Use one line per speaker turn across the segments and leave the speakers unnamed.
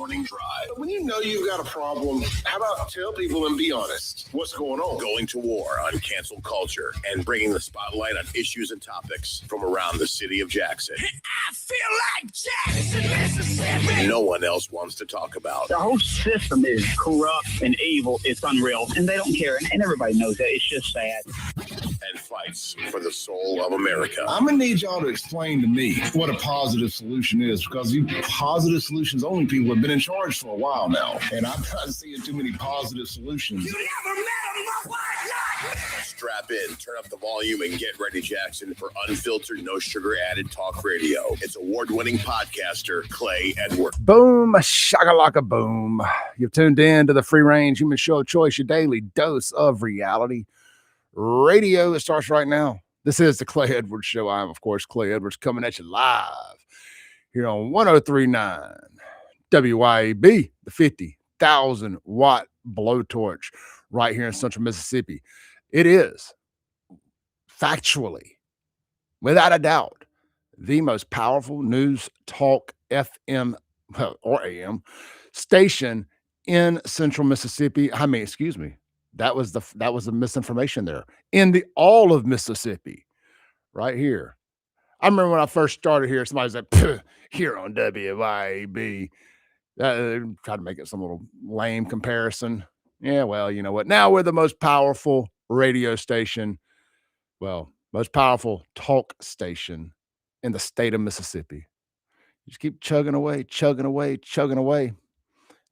morning drive. When you know you've got a problem, how about tell people and be honest? What's going on? Going to war on cancel culture and bringing the spotlight on issues and topics from around the city of Jackson.
I feel like Jackson, Mississippi.
No one else wants to talk about.
The whole system is corrupt and evil. It's unreal, and they don't care, and everybody knows that. It's just sad.
And fights for the soul of America.
I'm going to need y'all to explain to me what a positive solution is, because you positive solutions only people have been in charge for a while now, and I'm not seeing too many positive solutions.
You never met a white light.
Strap in, turn up the volume, and get ready, Jackson, for unfiltered, no sugar added talk radio. It's award-winning podcaster Clay Edwards.
Boom, shakalaka boom. You've tuned in to the Free Range Human Show of Choice, your daily dose of reality radio. It starts right now. This is the Clay Edwards Show. I'm, of course, Clay Edwards, coming at you live here on 103.9 WYAB, the 50,000 watt blowtorch right here in central Mississippi. It is factually, without a doubt, the most powerful news talk FM or AM station in central Mississippi. Excuse me. That was the misinformation there. In the all of Mississippi, right here. I remember when I first started here, somebody said, here on WYAB. Tried to make it some little lame comparison. Yeah, well, you know what? Now we're the most powerful radio station, most powerful talk station in the state of Mississippi. You just keep chugging away,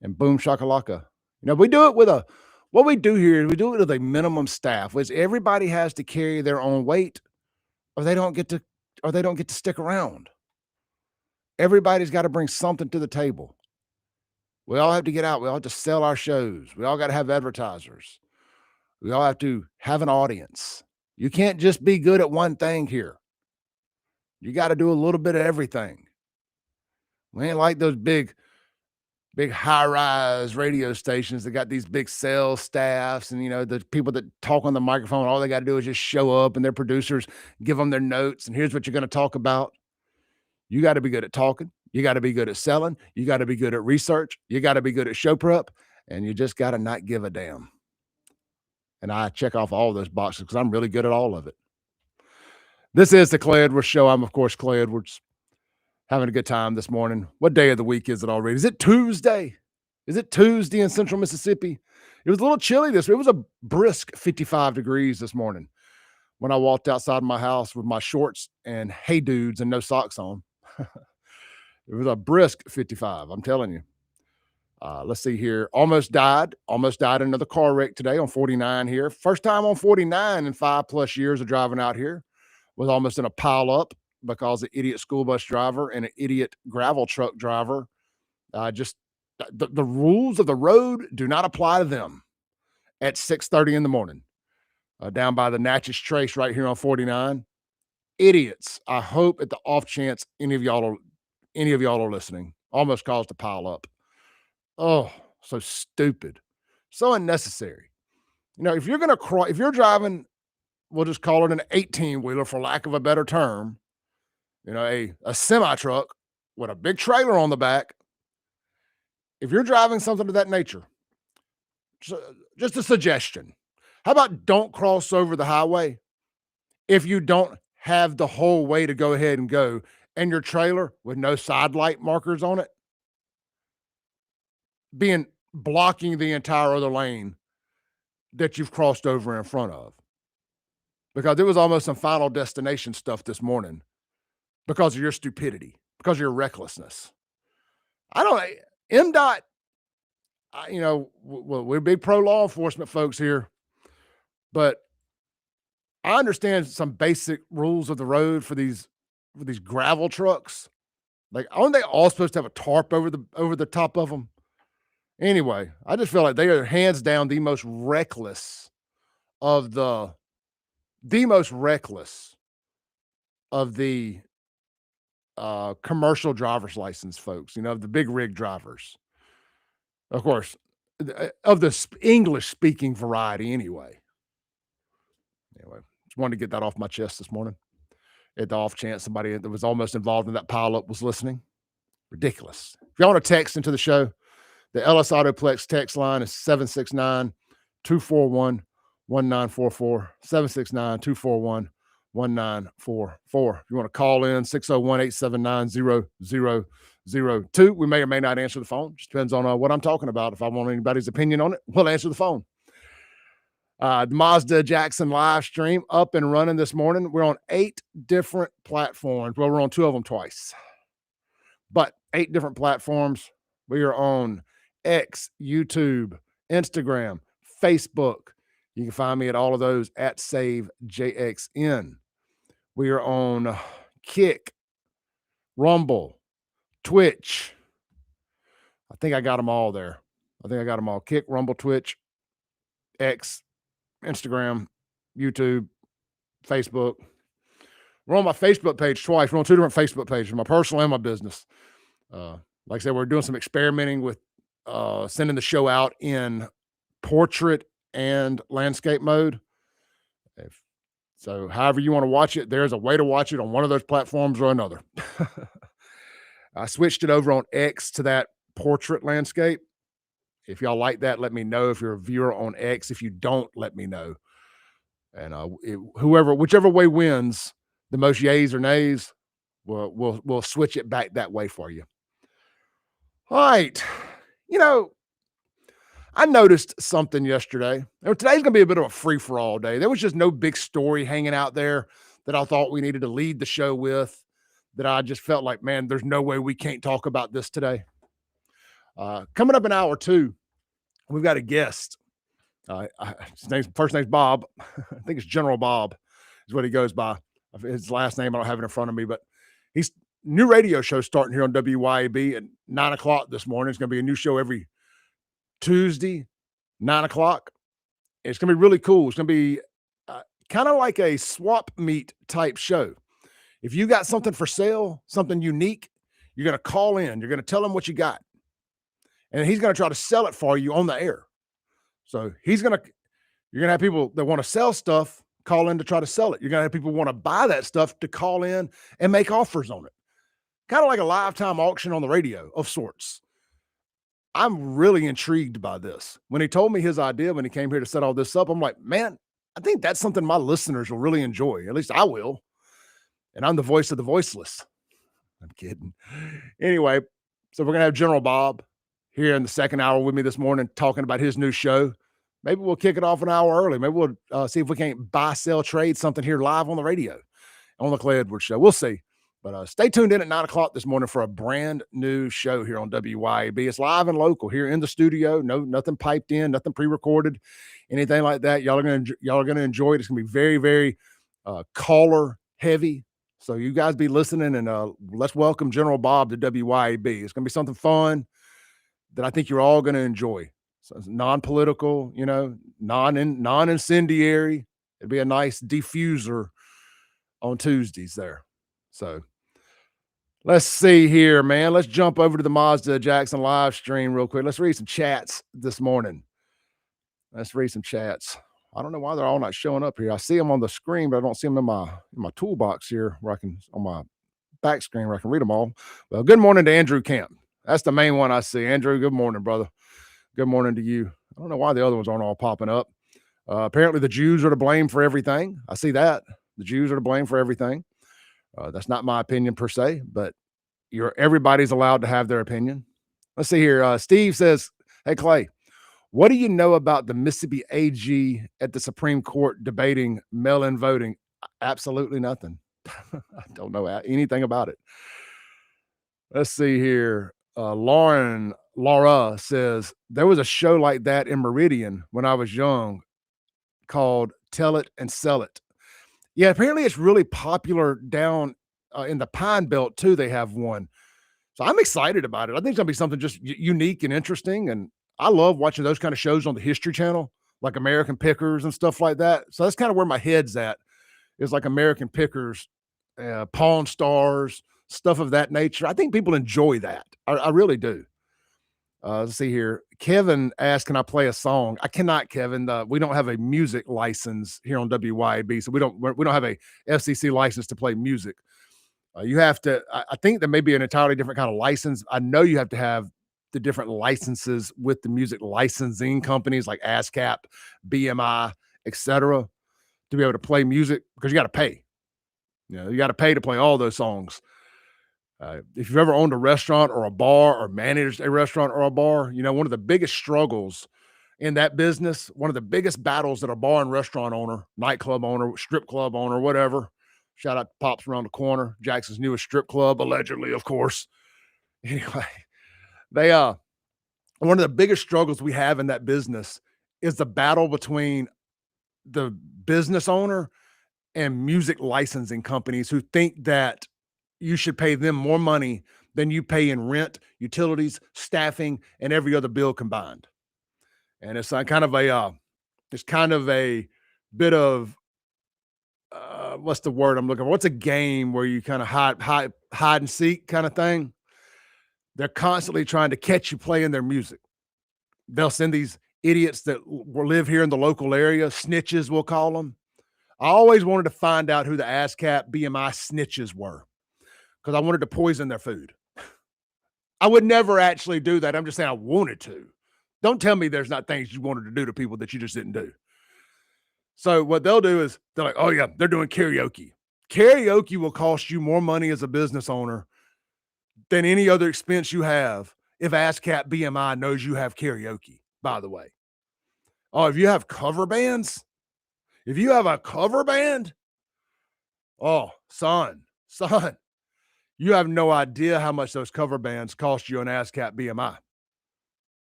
and boom shakalaka. We do it with what we do here is we do it with a minimum staff, which everybody has to carry their own weight, or they don't get to stick around. Everybody's got to bring something to the table. We all have to get out. We all have to sell our shows. We all got to have advertisers. We all have to have an audience. You can't just be good at one thing here. You got to do a little bit of everything. We ain't like those big high-rise radio stations that got these big sales staffs and, the people that talk on the microphone, all they got to do is just show up and their producers give them their notes and here's what you're going to talk about. You got to be good at talking. You got to be good at selling. You got to be good at research. You got to be good at show prep, and you just got to not give a damn. And I check off all those boxes because I'm really good at all of it. This is the Clay Edwards Show. I'm, of course, Clay Edwards. Having a good time this morning. What day of the week is it already? Is it Tuesday? Is it Tuesday in central Mississippi? It was a little chilly this week. It was a brisk 55 degrees this morning when I walked outside my house with my shorts and hey dudes and no socks on. It was a brisk 55, I'm telling you. Let's see here. Almost died in another car wreck today on 49 here. First time on 49 in 5+ years of driving out here. Was almost in a pile up because an idiot school bus driver and an idiot gravel truck driver the rules of the road do not apply to them at 6:30 in the morning down by the Natchez Trace right here on 49. Idiots. I hope at the off chance any of y'all are listening. Almost caused a pile up. Oh, so stupid. So unnecessary. If you're going to if you're driving, we'll just call it an 18-wheeler for lack of a better term, a semi-truck with a big trailer on the back. If you're driving something of that nature, just a suggestion. How about don't cross over the highway if you don't have the whole way to go ahead and go, and your trailer with no side light markers on it blocking the entire other lane that you've crossed over in front of. Because there was almost some Final Destination stuff this morning because of your stupidity, because of your recklessness. MDOT, we're big pro-law enforcement folks here, but I understand some basic rules of the road for these gravel trucks. Like, aren't they all supposed to have a tarp over the top of them? Anyway, I just feel like they are hands down the most reckless of the commercial driver's license folks, the big rig drivers. Of course, of the English speaking variety anyway. Just wanted to get that off my chest this morning. At the off chance somebody that was almost involved in that pileup was listening. Ridiculous. If y'all want to text into the show, The Ellis Autoplex text line is 769 241 1944. 769 241 1944. If you want to call in, 601 879 0002. We may or may not answer the phone. Just depends on what I'm talking about. If I want anybody's opinion on it, we'll answer the phone. The Mazda Jackson live stream up and running this morning. We're on 8 different platforms. Well, we're on 2 of them twice, but 8 different platforms. We are on X, YouTube, Instagram, Facebook. You can find me at all of those at SaveJXN. We are on Kick, Rumble, Twitch. I think I got them all there. Kick, Rumble, Twitch, X, Instagram, YouTube, Facebook. We're on my Facebook page twice. We're on 2 different Facebook pages, my personal and my business. Like I said, we're doing some experimenting with sending the show out in portrait and landscape mode. So however you want to watch it, there's a way to watch it on one of those platforms or another. I switched it over on X to that portrait landscape. If y'all like that, let me know. If you're a viewer on X, if you don't, let me know. And whichever way wins the most yays or nays, we'll switch it back that way for you. All right. I noticed something yesterday. Today's going to be a bit of a free-for-all day. There was just no big story hanging out there that I thought we needed to lead the show with, that I just felt like, man, there's no way we can't talk about this today. Coming up in hour 2, we've got a guest. His first name's Bob. I think it's General Bob is what he goes by. His last name I don't have it in front of me, but he's new radio show starting here on WYAB at 9 o'clock this morning. It's going to be a new show every Tuesday, 9 o'clock. It's going to be really cool. It's going to be kind of like a swap meet type show. If you got something for sale, something unique, you're going to call in. You're going to tell him what you got. And he's going to try to sell it for you on the air. So you're going to have people that want to sell stuff call in to try to sell it. You're going to have people who want to buy that stuff to call in and make offers on it. Kind of like a lifetime auction on the radio of sorts. I'm really intrigued by this. When he told me his idea, when he came here to set all this up, I'm like, man, I think that's something my listeners will really enjoy. At least I will. And I'm the voice of the voiceless. I'm kidding. Anyway, so we're going to have General Bob here in the second hour with me this morning talking about his new show. Maybe we'll kick it off an hour early. Maybe we'll see if we can't buy, sell, trade something here live on the radio on the Clay Edwards Show. We'll see. But stay tuned in at 9 o'clock this morning for a brand new show here on WYAB. It's live and local here in the studio. No, nothing piped in, nothing pre-recorded, anything like that. Y'all are gonna enjoy it. It's gonna be very, very caller heavy. So you guys be listening, and let's welcome General Bob to WYAB. It's gonna be something fun that I think you're all gonna enjoy. So it's non-political, non-incendiary. It'd be a nice diffuser on Tuesdays there. So let's see here, man. Let's jump over to the Mazda Jackson live stream real quick. Let's read some chats this morning. Let's read some chats. I don't know why they're all not showing up here. I see them on the screen, but I don't see them in my toolbox here where I can, on my back screen, where I can read them all. Well, good morning to Andrew Camp. That's the main one I see. Andrew, good morning, brother. Good morning to you. I don't know why the other ones aren't all popping up. Apparently the Jews are to blame for everything. I see that. The Jews are to blame for everything. That's not my opinion per se, but everybody's allowed to have their opinion. Let's see here. Steve says, hey, Clay, what do you know about the Mississippi AG at the Supreme Court debating mail-in voting? Absolutely nothing. I don't know anything about it. Let's see here. Laura says, there was a show like that in Meridian when I was young called Tell It and Sell It. Yeah, apparently it's really popular down in the Pine Belt too. They have one. So I'm excited about it. I think it's going to be something just unique and interesting. And I love watching those kind of shows on the History Channel, like American Pickers and stuff like that. So that's kind of where my head's at, is like American Pickers, Pawn Stars, stuff of that nature. I think people enjoy that. I really do. Let's see here. Kevin asked, can I play a song? I cannot, Kevin. We don't have a music license here on WYAB, so we don't have a FCC license to play music. You have to, I think there may be an entirely different kind of license. I know you have to have the different licenses with the music licensing companies like ASCAP, BMI, etc., to be able to play music, because you got to pay. You got to pay to play all those songs. If you've ever owned a restaurant or a bar or managed a restaurant or a bar, one of the biggest struggles in that business, one of the biggest battles that a bar and restaurant owner, nightclub owner, strip club owner, whatever, shout out to Pops around the corner, Jackson's newest strip club, allegedly, of course. Anyway, one of the biggest struggles we have in that business is the battle between the business owner and music licensing companies who think that you should pay them more money than you pay in rent, utilities, staffing, and every other bill combined. And it's kind of a bit of what's the word I'm looking for? What's a game where you kind of hide and seek kind of thing? They're constantly trying to catch you playing their music. They'll send these idiots that will live here in the local area, snitches, we'll call them. I always wanted to find out who the ASCAP BMI snitches were, because I wanted to poison their food. I would never actually do that. I'm just saying I wanted to. Don't tell me there's not things you wanted to do to people that you just didn't do. So what they'll do is they're like, oh yeah, they're doing karaoke. Karaoke will cost you more money as a business owner than any other expense you have if ASCAP BMI knows you have karaoke, by the way. Oh, if you have cover bands, if you have a cover band, oh, son, you have no idea how much those cover bands cost you on ASCAP BMI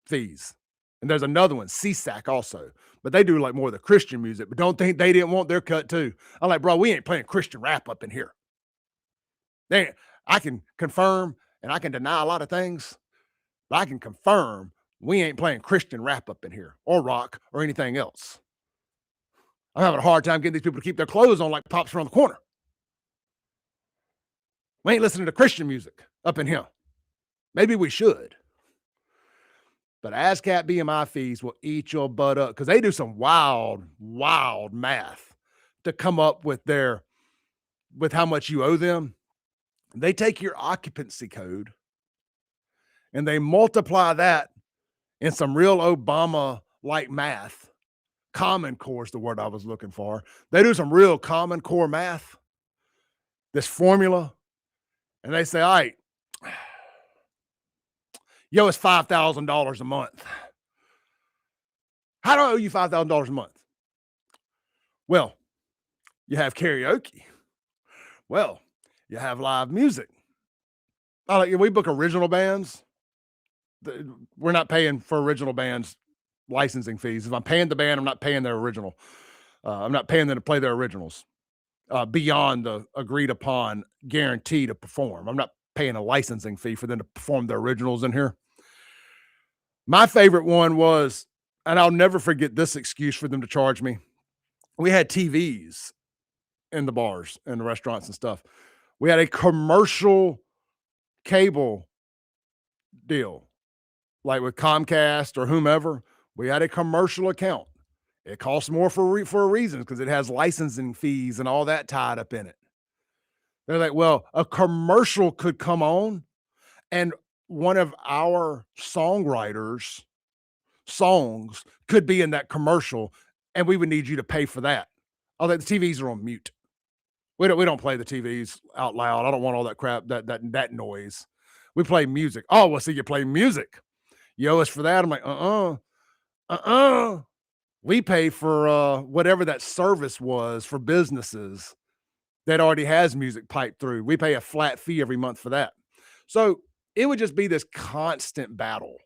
fees. And there's another one, CSAC also, but they do like more of the Christian music, but don't think they didn't want their cut too. I'm like, bro, we ain't playing Christian rap up in here. I can confirm and I can deny a lot of things, but I can confirm we ain't playing Christian rap up in here or rock or anything else. I'm having a hard time getting these people to keep their clothes on like Pops around the corner. We ain't listening to Christian music up in here. Maybe we should. But ASCAP BMI fees will eat your butt up because they do some wild math to come up with how much you owe them. They take your occupancy code and they multiply that in some real Obama-like math. Common Core is the word I was looking for. They do some real Common Core math, this formula, and they say, all right, yo, it's $5,000 a month. How do I owe you $5,000 a month? Well, you have karaoke. Well, you have live music. We book original bands. We're not paying for original bands licensing fees. If I'm paying the band, I'm not paying their original. I'm not paying them to play their originals beyond the agreed upon guarantee to perform. I'm not paying a licensing fee for them to perform their originals in here. My favorite one was, and I'll never forget this excuse for them to charge me. We had TVs in the bars and the restaurants and stuff. We had a commercial cable deal, like with Comcast or whomever. We had a commercial account. It costs more for a reason, because it has licensing fees and all that tied up in it. They're like, well, a commercial could come on and one of our songwriters' songs could be in that commercial, and we would need you to pay for that. Oh, the TVs are on mute. We don't play the TVs out loud. I don't want all that crap, that noise. We play music. Oh, well, see, you play music. You owe us for that. I'm like, we pay for whatever that service was for businesses that already has music piped through. We pay a flat fee every month for that. So it would just be this constant battle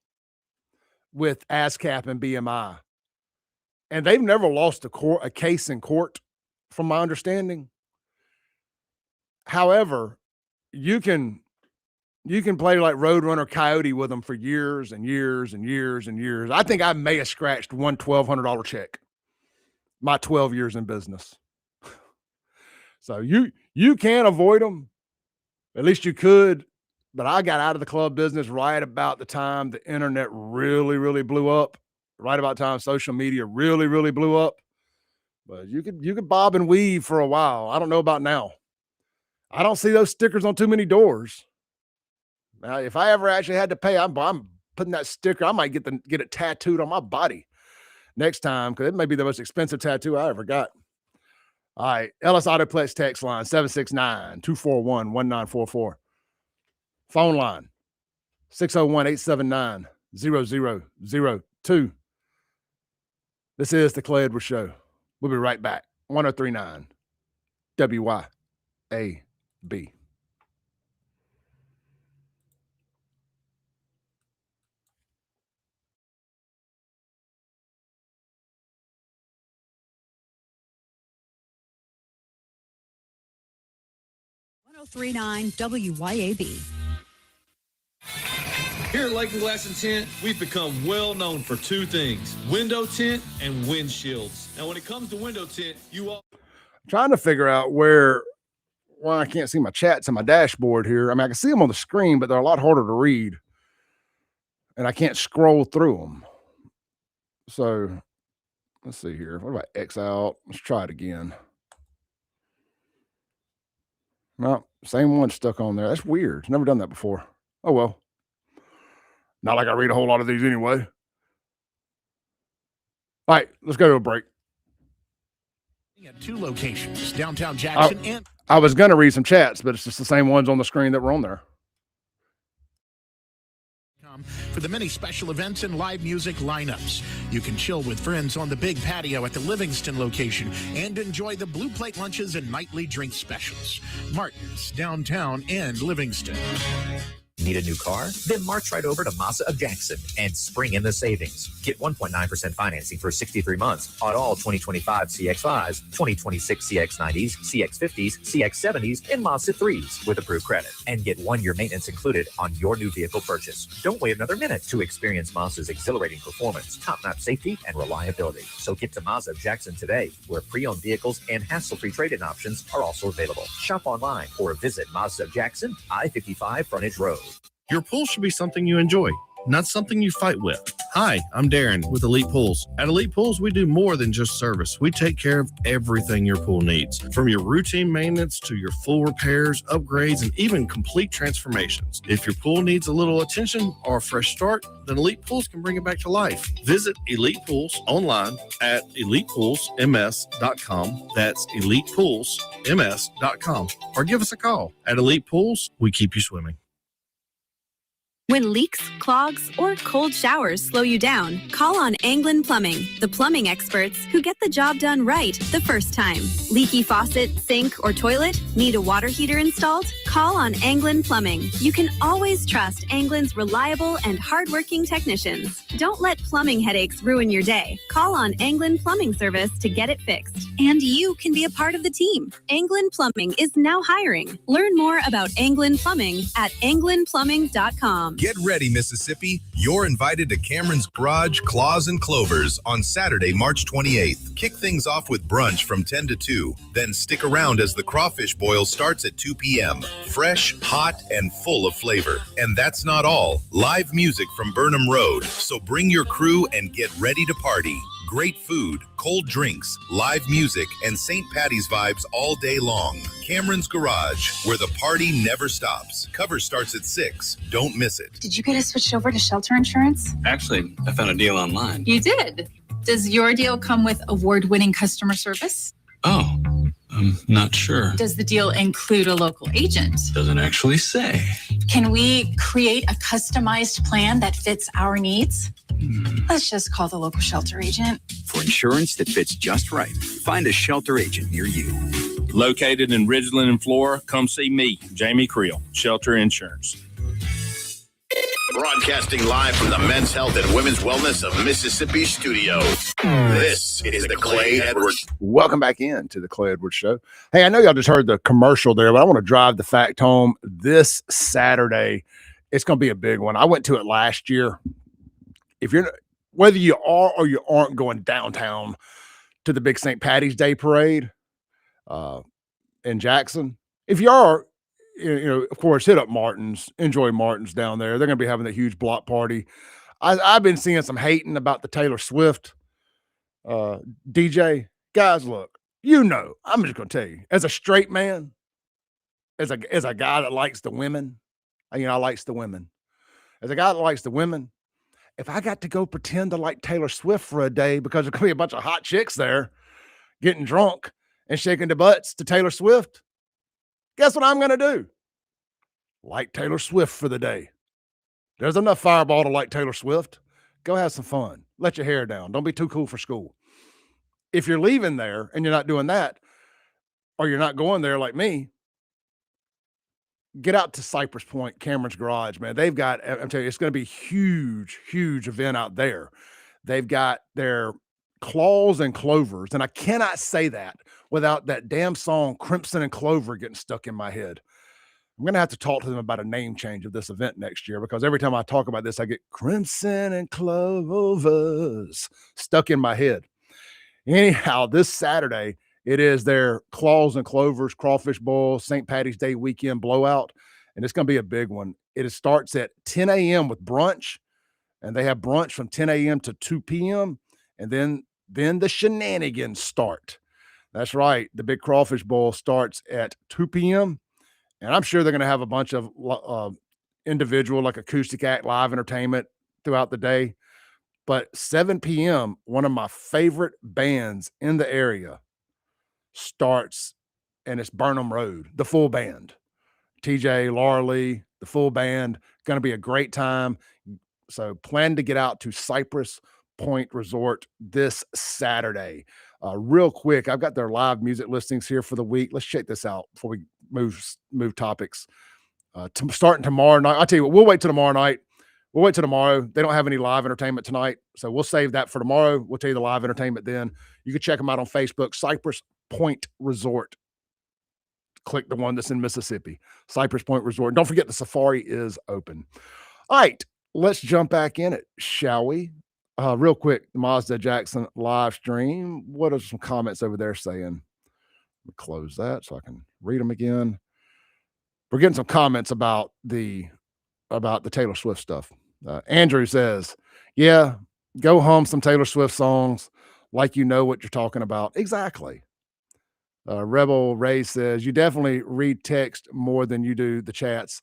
with ASCAP and BMI. And they've never lost a case in court, from my understanding. However, you can play like Roadrunner Coyote with them for years and years and years and years. I think I may have scratched one $1,200 check my 12 years in business. So you can't avoid them. At least you could. But I got out of the club business right about the time the internet really, really blew up. Right about the time social media really, really blew up. But you could bob and weave for a while. I don't know about now. I don't see those stickers on too many doors. Now, if I ever actually had to pay, I'm putting that sticker. I might get it tattooed on my body next time because it may be the most expensive tattoo I ever got. All right. Ellis Autoplex text line 769-241-1944. Phone line 601-879-0002. This is the Clay Edwards Show. We'll be right back. 1039 WYAB.
1039 WYAB.
Here at Lake and Glass and Tint, we've become well known for two things: window tint and windshields. Now, when it comes to window tint,
Trying to figure out why I can't see my chats on my dashboard here. I mean, I can see them on the screen, but they're a lot harder to read, and I can't scroll through them. So let's see here. What about X out? Let's try it again. No, same one stuck on there. That's weird. Never done that before. Oh, well. Not like I read a whole lot of these anyway. All right, let's go to a break.
At two locations, downtown Jackson and
I was going to read some chats, but it's just the same ones on the screen that were on there.
For the many special events and live music lineups. You can chill with friends on the big patio at the Livingston location and enjoy the Blue Plate lunches and nightly drink specials. Martin's, downtown, and Livingston.
Need a new car? Then march right over to Mazda of Jackson and spring in the savings. Get 1.9% financing for 63 months on all 2025 CX-5s, 2026 CX-90s, CX-50s, CX-70s, and Mazda 3s with approved credit. And get 1-year maintenance included on your new vehicle purchase. Don't wait another minute to experience Mazda's exhilarating performance, top-notch safety, and reliability. So get to Mazda of Jackson today, where pre-owned vehicles and hassle-free trade-in options are also available. Shop online or visit Mazda of Jackson, I-55 Frontage Road.
Your pool should be something you enjoy, not something you fight with. Hi, I'm Darren with Elite Pools. At Elite Pools, we do more than just service. We take care of everything your pool needs, from your routine maintenance to your full repairs, upgrades, and even complete transformations. If your pool needs a little attention or a fresh start, then Elite Pools can bring it back to life. Visit Elite Pools online at elitepoolsms.com. That's elitepoolsms.com. Or give us a call. At Elite Pools, we keep you swimming.
When leaks, clogs, or cold showers slow you down, call on Anglin Plumbing, the plumbing experts who get the job done right the first time. Leaky faucet, sink, or toilet? Need a water heater installed? Call on Anglin Plumbing. You can always trust Anglin's reliable and hardworking technicians. Don't let plumbing headaches ruin your day. Call on Anglin Plumbing Service to get it fixed. And you can be a part of the team. Anglin Plumbing is now hiring. Learn more about Anglin Plumbing at anglinplumbing.com.
Get ready, Mississippi. You're invited to Cameron's Garage, Claws, and Clovers on Saturday, March 28th. Kick things off with brunch from 10 to 2. Then stick around as the crawfish boil starts at 2 p.m. Fresh, hot, and full of flavor. And that's not all. Live music from Burnham Road. So bring your crew and get ready to party. Great food, cold drinks, live music, and St. Patty's vibes all day long. Cameron's Garage, where the party never stops. Cover starts at 6. Don't miss it.
Did you get us switched over to shelter insurance?
Actually, I found a deal online.
You did? Does your deal come with award-winning customer service?
Oh, I'm not sure.
Does the deal include a local agent?
Doesn't actually say.
Can we create a customized plan that fits our needs? Let's just call the local shelter agent.
For insurance that fits just right, find a shelter agent near you.
Located in Ridgeland and Flora, come see me, Jamie Creel, Shelter Insurance.
Broadcasting live from the Men's Health and Women's Wellness of Mississippi studio. This is the Clay Edwards.
Welcome back in to the Clay Edwards Show. Hey, I know y'all just heard the commercial there, but I want to drive the fact home. This Saturday, it's going to be a big one. I went to it last year. If you're, whether you are or you aren't going downtown to the big St. Patty's Day parade in Jackson, if you are, of course, hit up Martin's, enjoy Martin's down there. They're going to be having a huge block party. I've been seeing some hating about the Taylor Swift DJ. Guys, look, I'm just going to tell you, as a straight man, as a guy that likes the women, I likes the women. As a guy that likes the women, if I got to go pretend to like Taylor Swift for a day because there's gonna be a bunch of hot chicks there getting drunk and shaking their butts to Taylor Swift, guess what I'm gonna do? Like Taylor Swift for the day. There's enough Fireball to like Taylor Swift. Go have some fun. Let your hair down. Don't be too cool for school. If you're leaving there and you're not doing that, or you're not going there like me, get out to Cypress Point, Cameron's Garage, man. They've got, I'm telling you, it's going to be huge, huge event out there. They've got their claws and clovers. And I cannot say that without that damn song Crimson and Clover getting stuck in my head. I'm going to have to talk to them about a name change of this event next year, because every time I talk about this, I get Crimson and Clovers stuck in my head. Anyhow, this Saturday, it is their Claws and Clovers Crawfish Bowl St. Patty's Day weekend blowout, and it's going to be a big one. It starts at 10 a.m. with brunch, and they have brunch from 10 a.m. to 2 p.m., and then the shenanigans start. That's right. The big Crawfish Bowl starts at 2 p.m., and I'm sure they're going to have a bunch of individual, like acoustic act, live entertainment throughout the day. But 7 p.m., one of my favorite bands in the area starts, and it's Burnham Road, the full band. TJ, Laura Lee, the full band. Going to be a great time. So plan to get out to Cypress Point Resort this Saturday. Real quick, I've got their live music listings here for the week. Let's check this out before we move topics. Starting tomorrow night. I'll tell you what, we'll wait till tomorrow night. We'll wait till tomorrow. They don't have any live entertainment tonight, so we'll save that for tomorrow. We'll tell you the live entertainment then. You can check them out on Facebook, Cypress Point Resort. Click the one that's in Mississippi, Cypress Point Resort. Don't forget the safari is open. All right, let's jump back in it, shall we? Real quick, the Mazda Jackson live stream. What are some comments over there saying? Let me close that so I can read them again. We're getting some comments about the Taylor Swift stuff. Andrew says, yeah, go hum some Taylor Swift songs like you know what you're talking about. Exactly. Rebel Ray says, you definitely read text more than you do the chats.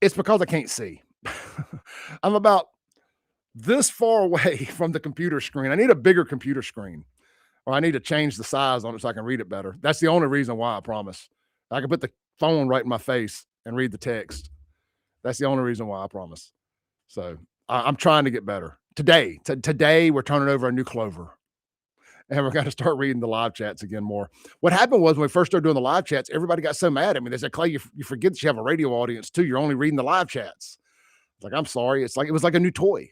It's because I can't see. I'm about this far away from the computer screen. I need a bigger computer screen, or I need to change the size on it so I can read it better. That's the only reason why, I promise. I can put the phone right in my face and read the text. That's the only reason why, I promise. So I'm trying to get better. Today, we're turning over a new Clover. And we're going to start reading the live chats again more. What happened was when we first started doing the live chats, everybody got so mad at me. They said, Clay, you forget that you have a radio audience too. You're only reading the live chats. It's like, I'm sorry. It was like a new toy.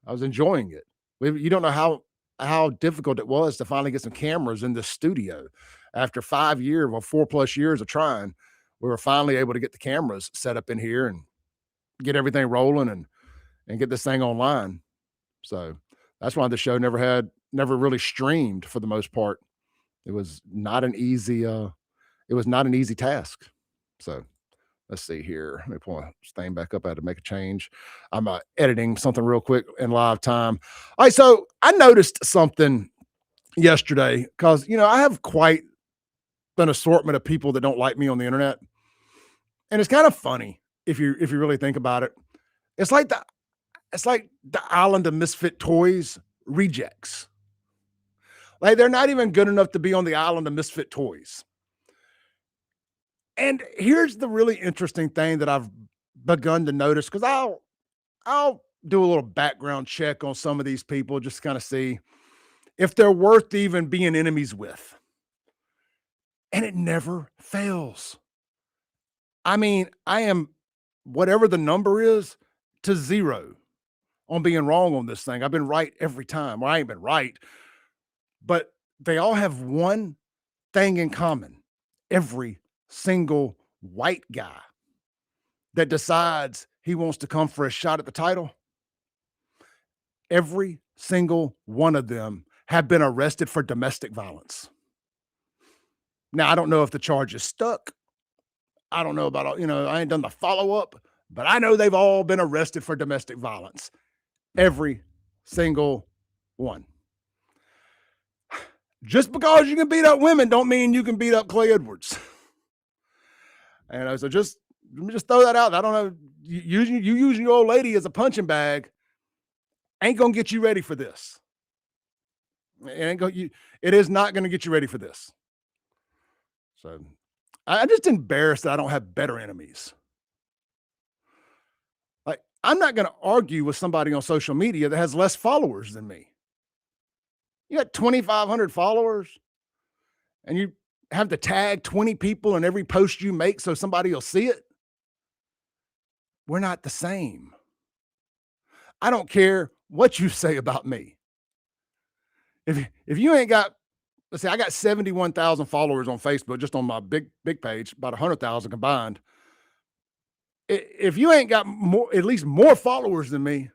I was enjoying it. You don't know how difficult it was to finally get some cameras in the studio. After 4+ years of trying, we were finally able to get the cameras set up in here and get everything rolling and get this thing online. So that's why the show never really streamed for the most part. It was not an easy task. So let's see here. Let me pull this thing back up. I had to make a change. I'm editing something real quick in live time. All right. So I noticed something yesterday because, I have quite an assortment of people that don't like me on the internet. And it's kind of funny if you really think about it. It's like the Island of Misfit Toys rejects. Like, they're not even good enough to be on the Island of Misfit Toys. And here's the really interesting thing that I've begun to notice, because I'll do a little background check on some of these people, just to kind of see if they're worth even being enemies with. And it never fails. I mean, I am, whatever the number is, to 0 on being wrong on this thing. I've been right every time. Well, I ain't been right, but they all have one thing in common. Every single white guy that decides he wants to come for a shot at the title, every single one of them have been arrested for domestic violence. Now, I don't know if the charge is stuck. I don't know about, I ain't done the follow-up, but I know they've all been arrested for domestic violence. Every single one. Just because you can beat up women don't mean you can beat up Clay Edwards. And so let me just throw that out. I don't know. You using your old lady as a punching bag ain't going to get you ready for this. It is not going to get you ready for this. So I'm just embarrassed that I don't have better enemies. Like, I'm not going to argue with somebody on social media that has less followers than me. You got 2,500 followers and you have to tag 20 people in every post you make so somebody will see it. We're not the same. I don't care what you say about me. If you ain't got, let's say I got 71,000 followers on Facebook, just on my big page, about 100,000 combined. If you ain't got at least more followers than me,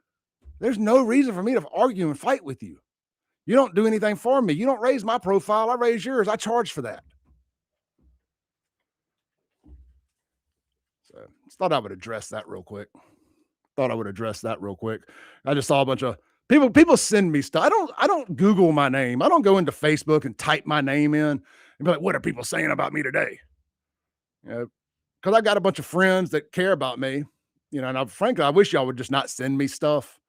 there's no reason for me to argue and fight with you. You don't do anything for me. You don't raise my profile. I raise yours. I charge for that. So just thought I would address that real quick. I just saw a bunch of people send me stuff. I don't Google my name. I don't go into Facebook and type my name in and be like, what are people saying about me today? You know, because I got a bunch of friends that care about me, you know, and frankly, I wish y'all would just not send me stuff.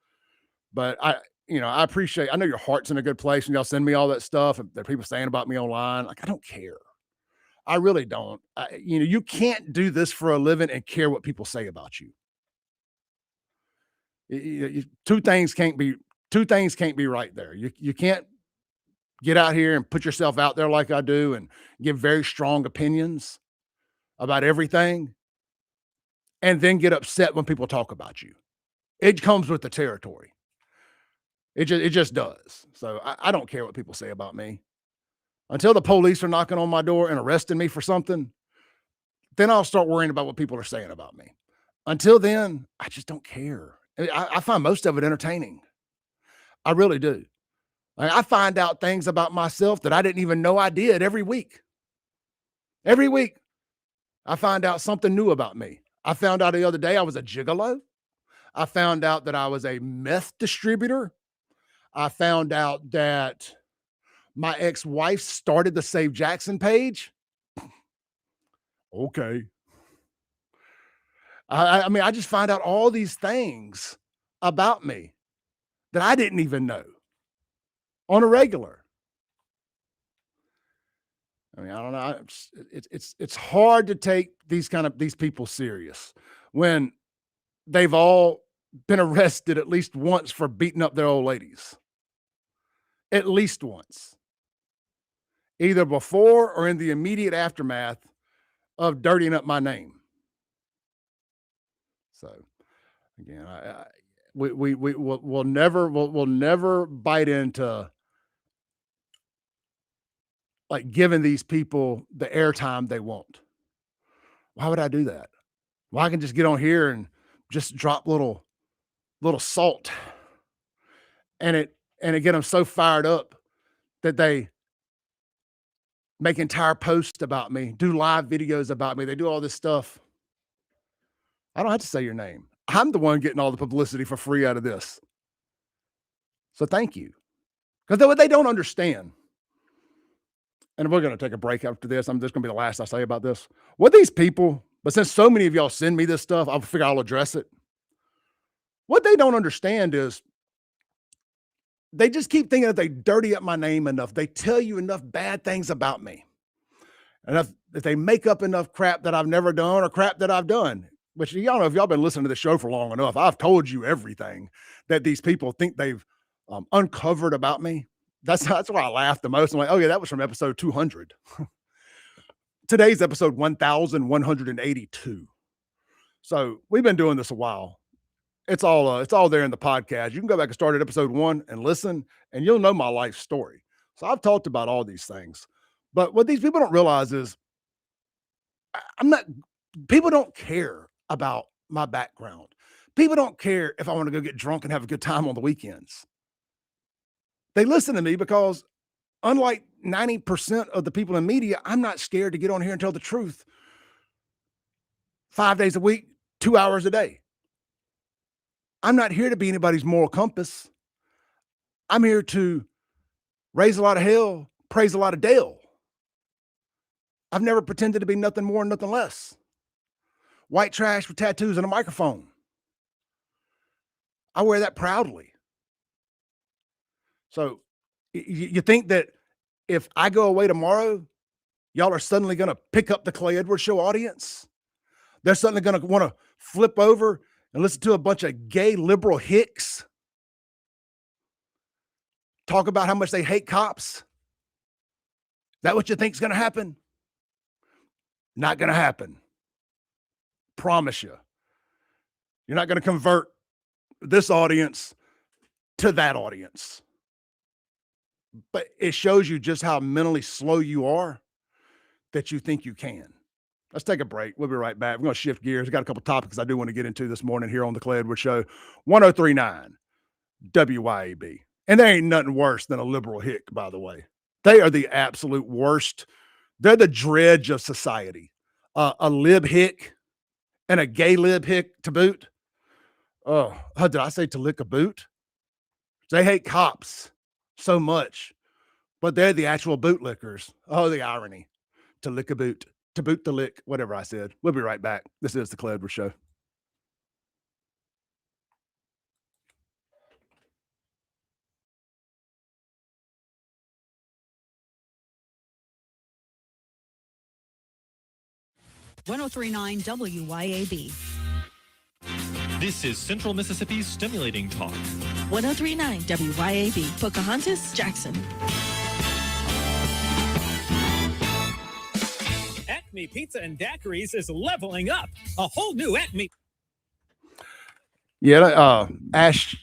But I appreciate, I know your heart's in a good place and y'all send me all that stuff. And there are people saying about me online. Like, I don't care. I really don't. You can't do this for a living and care what people say about you. Two things can't be right there. You can't get out here and put yourself out there like I do and give very strong opinions about everything and then get upset when people talk about you. It comes with the territory. It just does. So I don't care what people say about me. Until the police are knocking on my door and arresting me for something, then I'll start worrying about what people are saying about me. Until then, I just don't care. I find most of it entertaining. I really do. I find out things about myself that I didn't even know I did every week. Every week, I find out something new about me. I found out the other day I was a gigolo. I found out that I was a meth distributor. I found out that my ex-wife started the Save Jackson page. Okay. I mean, I just find out all these things about me that I didn't even know on a regular. I mean, I don't know. It's hard to take these people serious when they've all been arrested at least once for beating up their old ladies. At least once. Either before or in the immediate aftermath of dirtying up my name. So again, we'll never bite into like giving these people the airtime they want. Why would I do that? Well, I can just get on here and just drop little salt and it get them so fired up that they make entire posts about me, do live videos about me. They do all this stuff. I don't have to say your name. I'm the one getting all the publicity for free out of this. So thank you. Because what they don't understand, and we're going to take a break after this. I'm just going to be the last I say about this. What these people, but since so many of y'all send me this stuff, I'll figure I'll address it. What they don't understand is they just keep thinking that they dirty up my name enough. They tell you enough bad things about me. And if they make up enough crap that I've never done or crap that I've done, which y'all know, if y'all been listening to the show for long enough, I've told you everything that these people think they've uncovered about me. That's why I laugh the most. I'm like, oh yeah, that was from episode 200. Today's episode 1182. So we've been doing this a while. It's all there in the podcast. You can go back and start at episode 1 and listen, and you'll know my life story. So I've talked about all these things, but what these people don't realize is people don't care about my background. People don't care if I want to go get drunk and have a good time on the weekends. They listen to me because unlike 90% of the people in media, I'm not scared to get on here and tell the truth 5 days a week, 2 hours a day. I'm not here to be anybody's moral compass. I'm here to raise a lot of hell, praise a lot of Dale. I've never pretended to be nothing more and nothing less. White trash with tattoos and a microphone. I wear that proudly. So you think that if I go away tomorrow, y'all are suddenly going to pick up the Clay Edwards Show audience? They're suddenly going to want to flip over and listen to a bunch of gay liberal hicks talk about how much they hate cops? Is that what you think is going to happen? Not going to happen. Promise you. You're not going to convert this audience to that audience. But it shows you just how mentally slow you are that you think you can. Let's take a break. We'll be right back. We're going to shift gears. I got a couple topics I do want to get into this morning here on the Clay Edwards Show. 103.9 WYAB. And there ain't nothing worse than a liberal hick, by the way. They are the absolute worst. They're the dredge of society. A lib hick and a gay lib hick to boot. Oh, did I say to lick a boot? They hate cops so much, but they're the actual bootlickers. Oh, the irony. To lick a boot, to boot the lick, whatever I said. We'll be right back. This is the Clay Edwards Show.
.1039 WYAB.
This is Central Mississippi's Stimulating Talk.
1039 WYAB. Pocahontas, Jackson.
Acme Pizza and Daiquiris is leveling up. A whole new Acme.
Yeah, Ash.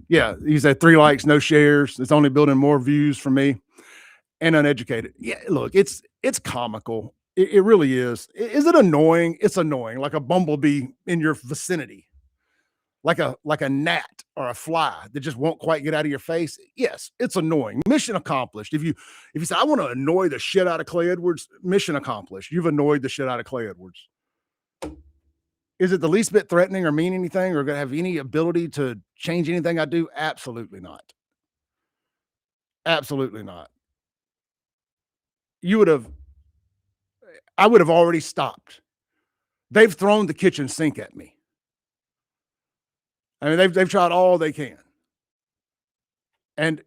Yeah, he said 3 likes, no shares. It's only building more views for me. And uneducated. Yeah, look, it's comical. It really is. Is it annoying? It's annoying, like a bumblebee in your vicinity, like a gnat or a fly that just won't quite get out of your face. Yes, it's annoying. Mission accomplished. If you say I want to annoy the shit out of Clay Edwards, mission accomplished. You've annoyed the shit out of Clay Edwards. Is it the least bit threatening or mean anything or going to have any ability to change anything I do? Absolutely not. Absolutely not. I would have already stopped. They've thrown the kitchen sink at me. I mean, they've tried all they can. And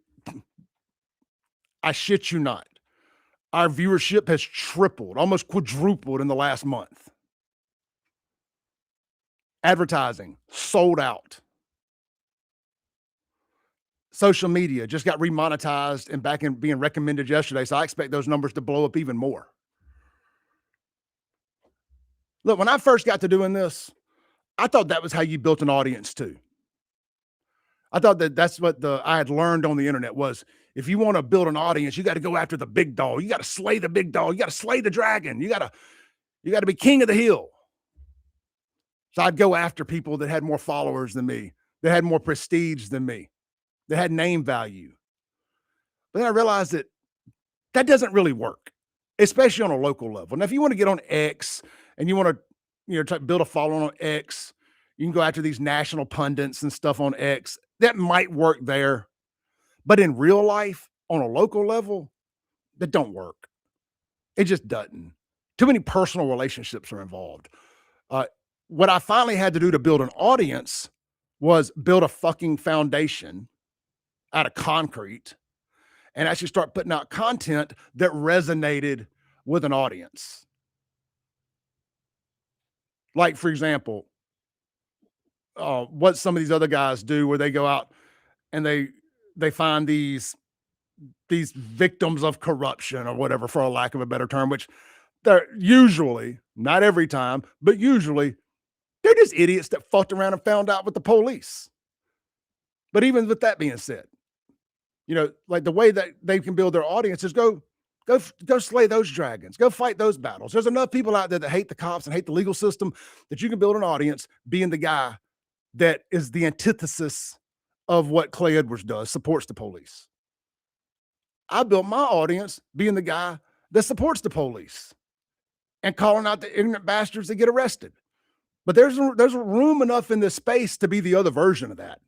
I shit you not, our viewership has tripled, almost quadrupled in the last month. Advertising sold out. Social media just got remonetized and back in being recommended yesterday. So I expect those numbers to blow up even more. Look, when I first got to doing this, I thought that was how you built an audience too. I thought that's what I had learned on the internet was if you want to build an audience, you got to go after the big dog. You got to slay the big dog. You got to slay the dragon. You got to be king of the hill. So I'd go after people that had more followers than me, that had more prestige than me, that had name value. But then I realized that doesn't really work, especially on a local level. Now, if you want to get on X and you want to, build a following on X, you can go after these national pundits and stuff on X. That might work there. But in real life, on a local level, that don't work. It just doesn't. Too many personal relationships are involved. What I finally had to do to build an audience was build a fucking foundation out of concrete and actually start putting out content that resonated with an audience. Like, for example, what some of these other guys do where they go out and they find these victims of corruption or whatever, for a lack of a better term, which they're usually, not every time, but usually they're just idiots that fucked around and found out with the police. But even with that being said, like the way that they can build their audience is go slay those dragons, go fight those battles. There's enough people out there that hate the cops and hate the legal system that you can build an audience being the guy that is the antithesis of what Clay Edwards does, supports the police. I built my audience being the guy that supports the police and calling out the ignorant bastards that get arrested. But there's room enough in this space to be the other version of that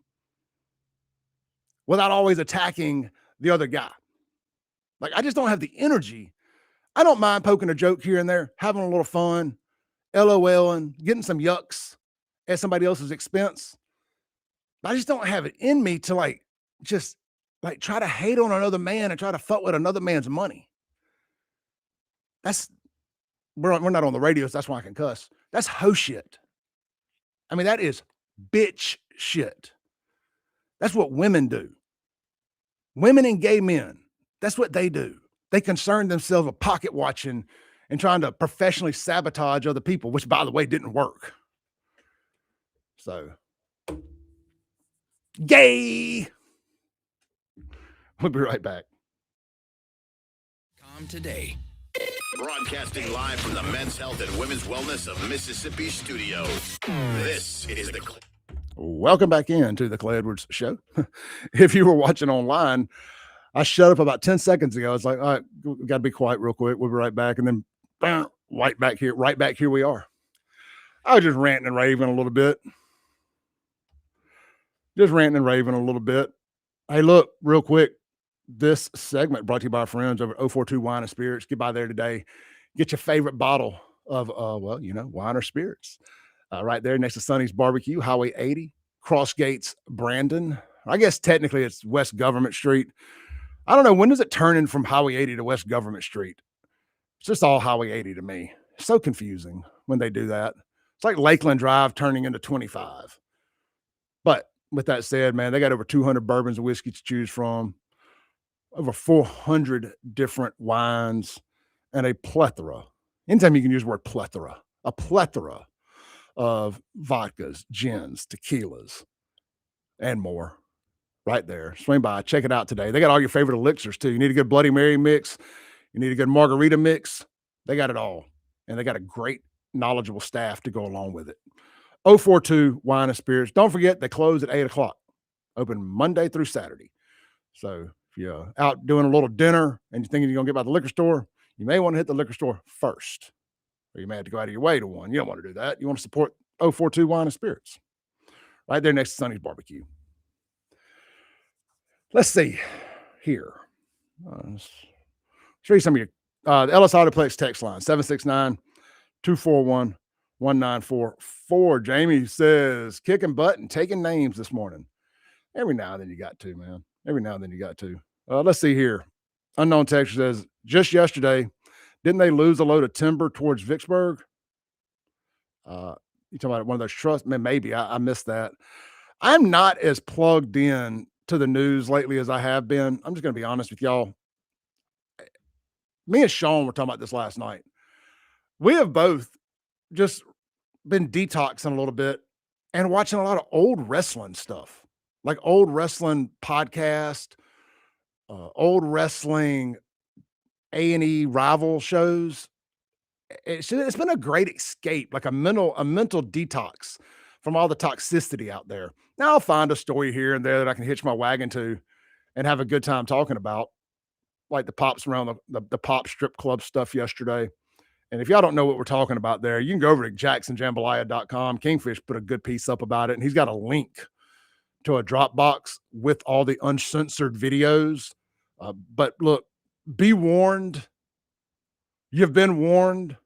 without always attacking the other guy. Like, I just don't have the energy. I don't mind poking a joke here and there, having a little fun, LOLing, getting some yucks at somebody else's expense. But I just don't have it in me to just like try to hate on another man and try to fuck with another man's money. We're not on the radio, so that's why I can cuss. That's hoe shit. I mean, that is bitch shit. That's what women do. Women and gay men, that's what they do. They concern themselves with pocket watching and trying to professionally sabotage other people, which, by the way, didn't work. So, gay. We'll be right back.
Today. Broadcasting live from the Men's Health and Women's Wellness of Mississippi studio. This is the...
Welcome back into the Clay Edwards Show. If you were watching online, I shut up about 10 seconds ago. It's like, all right, we got to be quiet real quick. We'll be right back. And then bam, right back here we are. I was just ranting and raving a little bit. Hey, look, real quick. This segment brought to you by our friends over at 042 Wine and Spirits. Get by there today. Get your favorite bottle of, wine or spirits. Right there next to Sonny's Barbecue, Highway 80, Cross Gates, Brandon. I guess technically it's West Government Street. I don't know. When does it turn in from Highway 80 to West Government Street? It's just all Highway 80 to me. It's so confusing when they do that. It's like Lakeland Drive turning into 25. But with that said, man, they got over 200 bourbons and whiskey to choose from. Over 400 different wines and a plethora. Anytime you can use the word plethora, a plethora of vodkas, gins, tequilas, and more right there. Swing by, check it out today. They got all your favorite elixirs too. You need a good Bloody Mary mix. You need a good margarita mix. They got it all. And they got a great, knowledgeable staff to go along with it. 042 Wine and Spirits. Don't forget, they close at 8 o'clock. Open Monday through Saturday. So if you're out doing a little dinner and you're thinking you're going to get by the liquor store, you may want to hit the liquor store first, or you may have to go out of your way to one. You don't want to do that. You want to support 042 Wine and Spirits right there next to Sonny's Barbecue. Let's see here. Let's show you some of your the Ellis Autoplex text line, 769-241-1944. Jamie says, kicking butt and taking names this morning. Every now and then you got to, man. Every now and then you got to. Let's see here. Unknown texter says, just yesterday, didn't they lose a load of timber towards Vicksburg? You talking about one of those trusts? Man, maybe. I missed that. I'm not as plugged in to the news lately as I have been. I'm just going to be honest with y'all. Me and Sean were talking about this last night. We have both just been detoxing a little bit and watching a lot of old wrestling stuff. Like old wrestling podcast, old wrestling A&E rival shows. It's been a great escape, like a mental detox from all the toxicity out there. Now I'll find a story here and there that I can hitch my wagon to and have a good time talking about, like the pops around the pop strip club stuff yesterday. And if y'all don't know what we're talking about there, you can go over to jacksonjambalaya.com. Kingfish put a good piece up about it, and he's got a link to a Dropbox with all the uncensored videos. But look, be warned. You've been warned.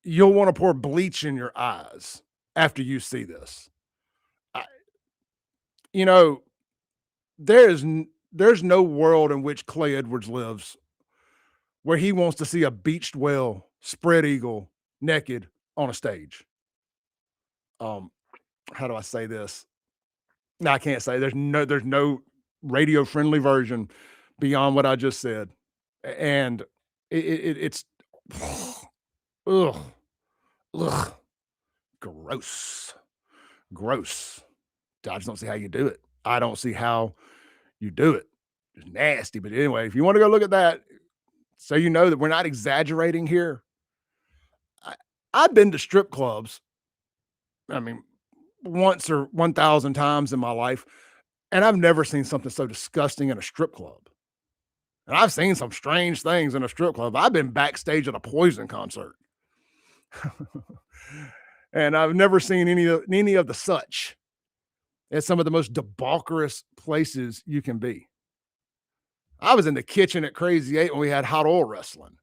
You'll want to pour bleach in your eyes after you see this. There's no world in which Clay Edwards lives where he wants to see a beached whale, spread eagle, naked on a stage. How do I say this? No, I can't say. There's no radio friendly version beyond what I just said, and it's ugh, gross. I just don't see how you do it. I don't see how you do it. It's nasty. But anyway, if you want to go look at that, so you know that we're not exaggerating here. I've been to strip clubs. I mean, once or 1,000 times in my life, and I've never seen something so disgusting in a strip club. And I've seen some strange things in a strip club. I've been backstage at a Poison concert. And I've never seen any of the such at some of the most debaucherous places you can be. I was in the kitchen at Crazy 8 when we had hot oil wrestling.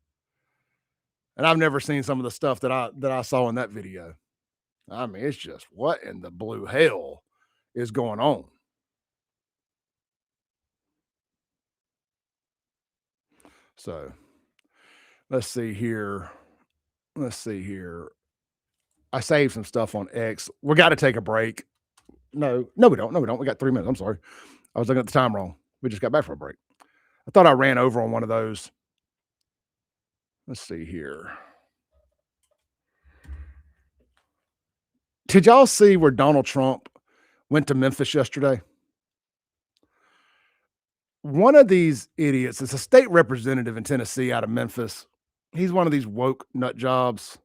And I've never seen some of the stuff that I saw in that video. I mean, it's just, what in the blue hell is going on? So let's see here. I saved some stuff on X. We got to take a break. No, we don't. We got 3 minutes. I'm sorry. I was looking at the time wrong. We just got back from a break. I thought I ran over on one of those. Let's see here. Did y'all see where Donald Trump went to Memphis yesterday? One of these idiots is a state representative in Tennessee out of Memphis. He's one of these woke nut jobs.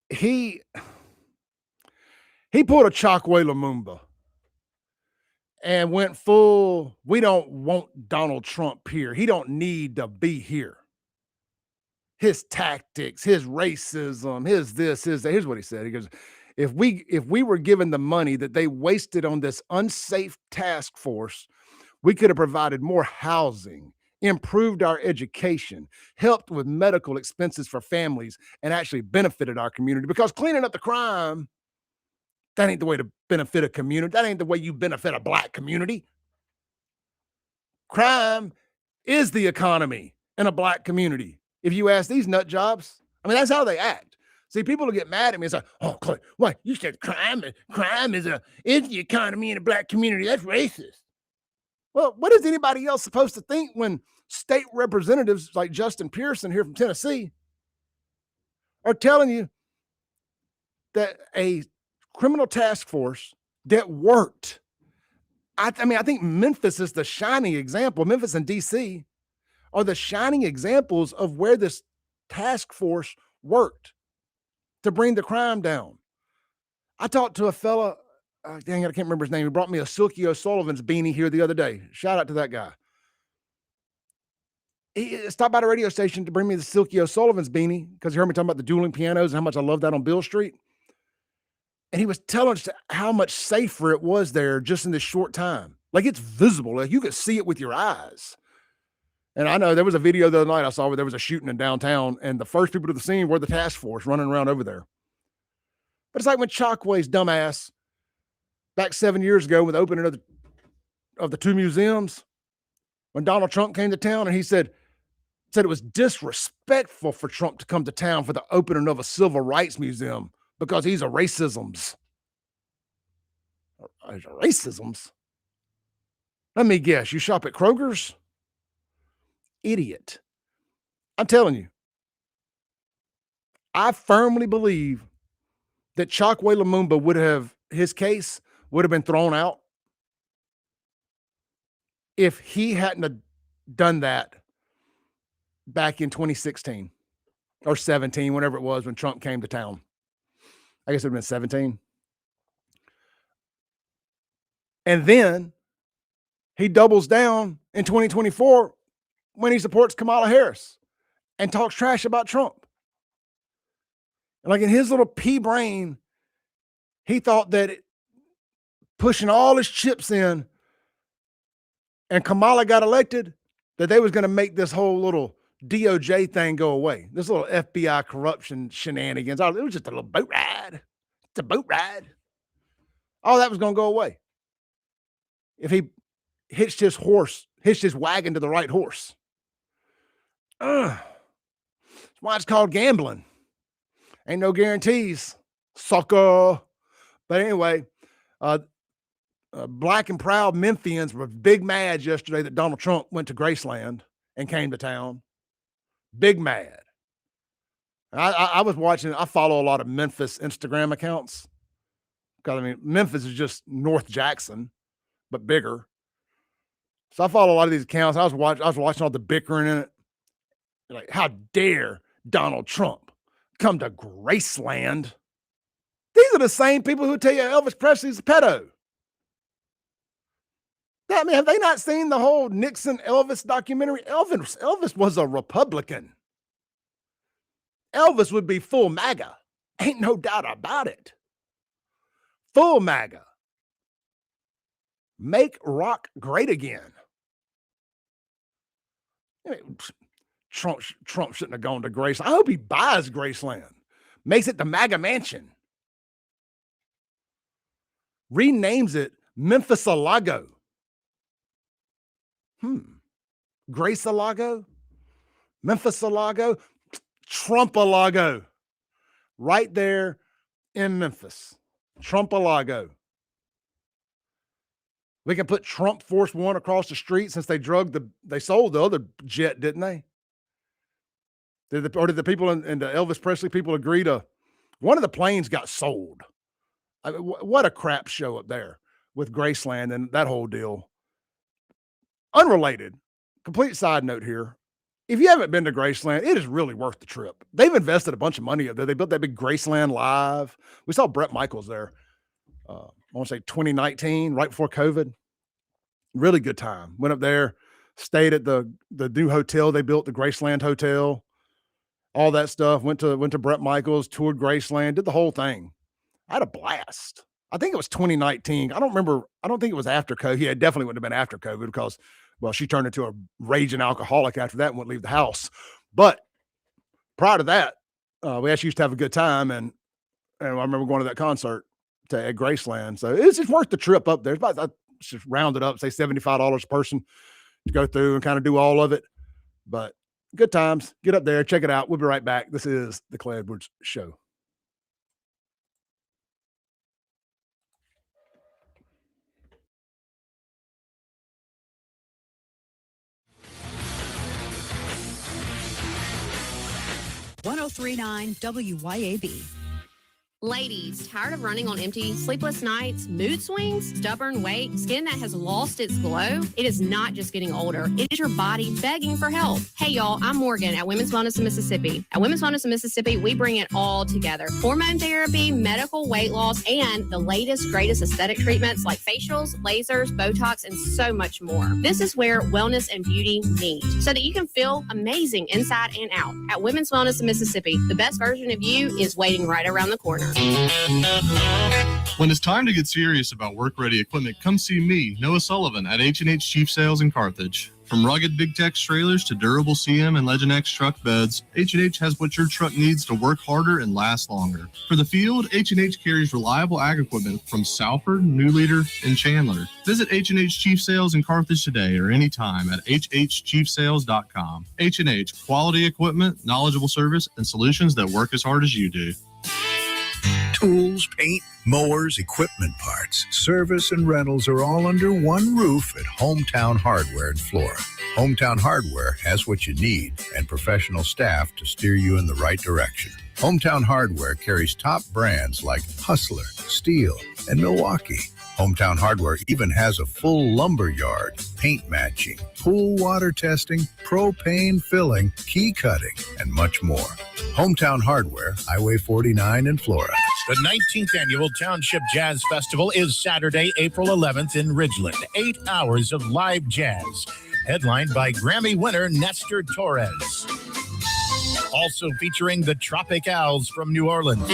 He pulled a Chokwe Lumumba and went full, we don't want Donald Trump here. He don't need to be here. His tactics, his racism, his this, his that. Here's what he said. He goes, if we were given the money that they wasted on this unsafe task force, we could have provided more housing, improved our education, helped with medical expenses for families, and actually benefited our community. Because cleaning up the crime, that ain't the way to benefit a community. That ain't the way you benefit a black community. Crime is the economy in a black community. If you ask these nut jobs, I mean, that's how they act. See, people will get mad at me and say, oh, Clay, what? You said crime is the economy in a black community. That's racist. Well, what is anybody else supposed to think when state representatives like Justin Pearson here from Tennessee are telling you that a criminal task force that worked? I think Memphis is the shining example. Memphis and D.C. are the shining examples of where this task force worked to bring the crime down. I talked to a fella, dang it, I can't remember his name. He brought me a Silky O'Sullivan's beanie here the other day. Shout out to that guy. He stopped by the radio station to bring me the Silky O'Sullivan's beanie because he heard me talking about the dueling pianos and how much I love that on Bill Street. And he was telling us how much safer it was there just in this short time. Like, it's visible. Like, you could see it with your eyes. And I know there was a video the other night I saw where there was a shooting in downtown, and the first people to the scene were the task force running around over there. But it's like when Chokwe's dumbass back 7 years ago with the opening of the two museums, when Donald Trump came to town, and he said it was disrespectful for Trump to come to town for the opening of a civil rights museum because he's a racisms. Racisms? Let me guess, you shop at Kroger's? Idiot. I'm telling you, I firmly believe that Chokwe Lumumba his case would have been thrown out if he hadn't have done that back in 2016 or 17, whenever it was when Trump came to town. I guess it would have been 17. And then he doubles down in 2024 when he supports Kamala Harris and talks trash about Trump. And like in his little pea brain, he thought that pushing all his chips in and Kamala got elected, that they was going to make this whole little DOJ thing go away. This little FBI corruption shenanigans. It was just a little boat ride. It's a boat ride. All that was going to go away if he hitched his wagon to the right horse. That's why it's called gambling. Ain't no guarantees, sucker. But anyway, black and proud Memphians were big mad yesterday that Donald Trump went to Graceland and came to town. Big mad. I was watching, I follow a lot of Memphis Instagram accounts. Because, I mean, Memphis is just North Jackson, but bigger. So I follow a lot of these accounts. I was watching all the bickering in it. Like, how dare Donald Trump come to Graceland? These are the same people who tell you Elvis Presley's a pedo. I mean, have they not seen the whole Nixon Elvis documentary? Elvis was a Republican. Elvis would be full MAGA. Ain't no doubt about it. Full MAGA. Make rock great again. I mean, Trump shouldn't have gone to Graceland. I hope he buys Graceland. Makes it the MAGA mansion. Renames it Memphis-a-Lago. Grace-a-Lago? Memphis-a-Lago, Trump-a-Lago, right there in Memphis. Trump-a-Lago. We can put Trump Force One across the street since they sold the other jet, didn't they? Did the people and the Elvis Presley people agree to? One of the planes got sold. I mean, what a crap show up there with Graceland and that whole deal. Unrelated, complete side note here. If you haven't been to Graceland, it is really worth the trip. They've invested a bunch of money up there. They built that big Graceland Live. We saw Bret Michaels there. I want to say 2019, right before COVID. Really good time. Went up there, stayed at the new hotel they built, the Graceland Hotel. All that stuff. Went to Bret Michaels, toured Graceland, did the whole thing. I had a blast. I think it was 2019. I don't remember. I don't think it was after COVID. Yeah, it definitely wouldn't have been after COVID because, well, she turned into a raging alcoholic after that and wouldn't leave the house. But prior to that, we actually used to have a good time. And I remember going to that concert at Graceland. So it's worth the trip up there. It's about, just round it up, say $75 a person to go through and kind of do all of it. But good times. Get up there, check it out. We'll be right back. This is the Clay Edwards Show.
.1039 WYAB.
Ladies, tired of running on empty, sleepless nights, mood swings, stubborn weight, skin that has lost its glow? It is not just getting older. It is your body begging for help. Hey, y'all, I'm Morgan at Women's Wellness of Mississippi. At Women's Wellness of Mississippi, we bring it all together. Hormone therapy, medical weight loss, and the latest, greatest aesthetic treatments like facials, lasers, Botox, and so much more. This is where wellness and beauty meet so that you can feel amazing inside and out. At Women's Wellness of Mississippi, the best version of you is waiting right around the corner.
When it's time to get serious about work-ready equipment, come see me, Noah Sullivan, at H&H Chief Sales in Carthage. From rugged Big Tex trailers to durable CM and Legend X truck beds, H&H has what your truck needs to work harder and last longer. For the field, H&H carries reliable ag equipment from Salford, New Leader, and Chandler. Visit H&H Chief Sales in Carthage today or anytime at hhchiefsales.com. H&H, quality equipment, knowledgeable service, and solutions that work as hard as you do.
Tools, paint, mowers, equipment parts, service, and rentals are all under one roof at Hometown Hardware in Flora. Hometown Hardware has what you need and professional staff to steer you in the right direction. Hometown Hardware carries top brands like Hustler, Steel, and Milwaukee. Hometown Hardware even has a full lumber yard, paint matching, pool water testing, propane filling, key cutting, and much more. Hometown Hardware, Highway 49 in Flora.
The 19th Annual Township Jazz Festival is Saturday, April 11th in Ridgeland. 8 hours of live jazz, headlined by Grammy winner Nestor Torres. Also featuring the Tropic Owls from New Orleans,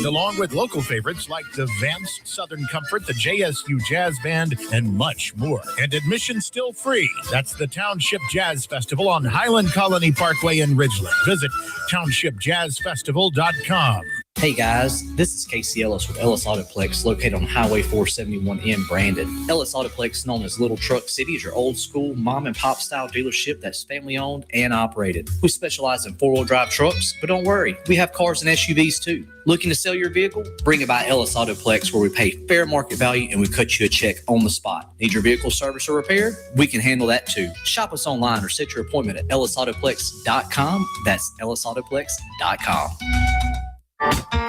along with local favorites like the Vance Southern Comfort, the JSU Jazz Band, and much more. And admission still free. That's the Township Jazz Festival on Highland Colony Parkway in Ridgeland. Visit townshipjazzfestival.com.
Hey guys, this is Casey Ellis with Ellis Autoplex, located on Highway 471 in Brandon. Ellis Autoplex, known as Little Truck City, is your old school mom and pop style dealership that's family owned and operated. We specialize in 4-wheel drive trucks, but don't worry, we have cars and SUVs too. Looking to sell your vehicle? Bring it by Ellis Autoplex, where we pay fair market value and we cut you a check on the spot. Need your vehicle service or repaired? We can handle that too. Shop us online or set your appointment at ellisautoplex.com. That's ellisautoplex.com.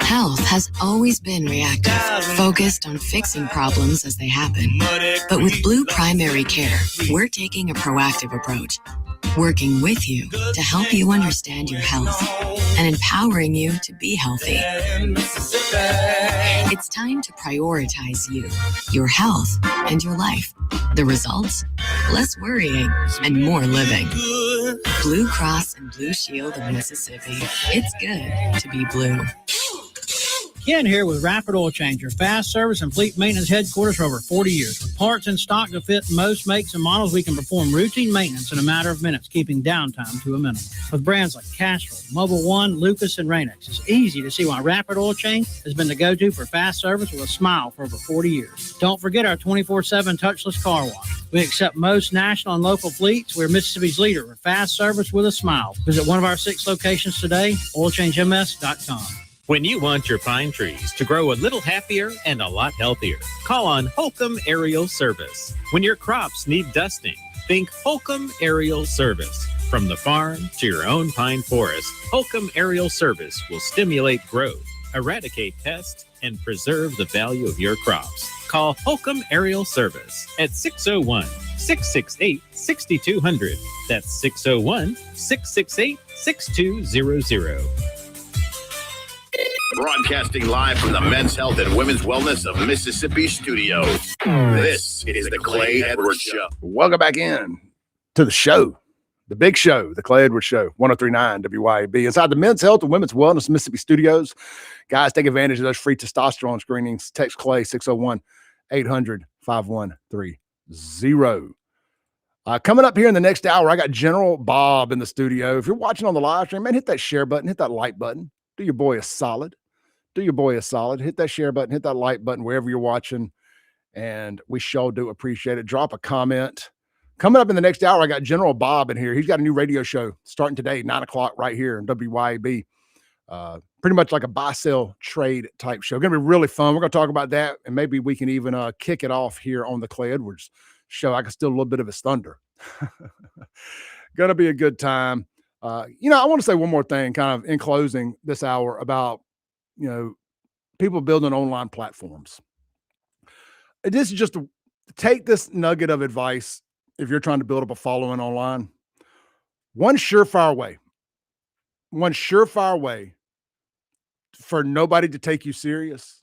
Health has always been reactive, focused on fixing problems as they happen. But with Blue Primary Care, we're taking a proactive approach, working with you to help you understand your health and empowering you to be healthy. It's time to prioritize you, your health, and your life. The results? Less worrying and more living. Blue Cross and Blue Shield of Mississippi. It's good to be blue.
Ken here with Rapid Oil Change, your fast service and fleet maintenance headquarters for over 40 years. With parts in stock to fit most makes and models, we can perform routine maintenance in a matter of minutes, keeping downtime to a minimum. With brands like Castrol, Mobile One, Lucas, and Rain-X, it's easy to see why Rapid Oil Change has been the go-to for fast service with a smile for over 40 years. Don't forget our 24/7 touchless car wash. We accept most national and local fleets. We're Mississippi's leader for fast service with a smile. Visit one of our 6 locations today, oilchangems.com.
When you want your pine trees to grow a little happier and a lot healthier, call on Holcomb Aerial Service. When your crops need dusting, think Holcomb Aerial Service. From the farm to your own pine forest, Holcomb Aerial Service will stimulate growth, eradicate pests, and preserve the value of your crops. Call Holcomb Aerial Service at 601-668-6200. That's 601-668-6200.
Broadcasting live from the Men's Health and Women's Wellness of Mississippi studios. This is the Clay Edwards Show.
Welcome back in to the show, the big show, the Clay Edwards Show, 103.9 WYAB. Inside the Men's Health and Women's Wellness Mississippi studios. Guys, take advantage of those free testosterone screenings. Text Clay 601-800-5130. Coming up here in the next hour, I got General Bob in the studio. If you're watching on the live stream, man, hit that share button, hit that like button. Do your boy a solid. Hit that share button, hit that like button wherever you're watching. And we sure do appreciate it. Drop a comment. Coming up in the next hour, I got General Bob in here. He's got a new radio show starting today, 9 o'clock right here in WYAB. Pretty much like a buy, sell, trade type show. Going to be really fun. We're going to talk about that, and maybe we can even kick it off here on the Clay Edwards Show. I can steal a little bit of his thunder. Going to be a good time. I want to say one more thing kind of in closing this hour about, people building online platforms. This is just to take this nugget of advice if you're trying to build up a following online. One surefire way for nobody to take you serious.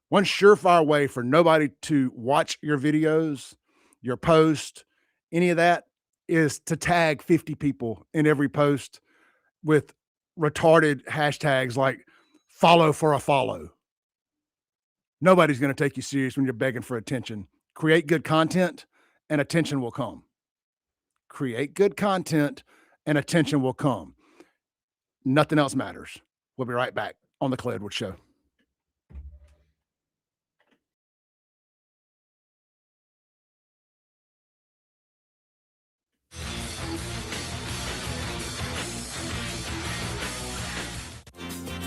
One surefire way for nobody to watch your videos, your post, any of that, is to tag 50 people in every post with retarded hashtags like follow for a follow. Nobody's going to take you serious when you're begging for attention. Create good content and attention will come. Create good content and attention will come. Nothing else matters. We'll be right back on the Clay Edwards Show.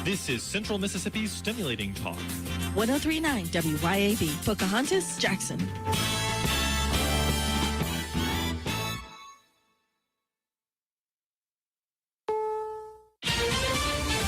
This is Central Mississippi's Stimulating Talk.
1039 WYAB, Pocahontas, Jackson.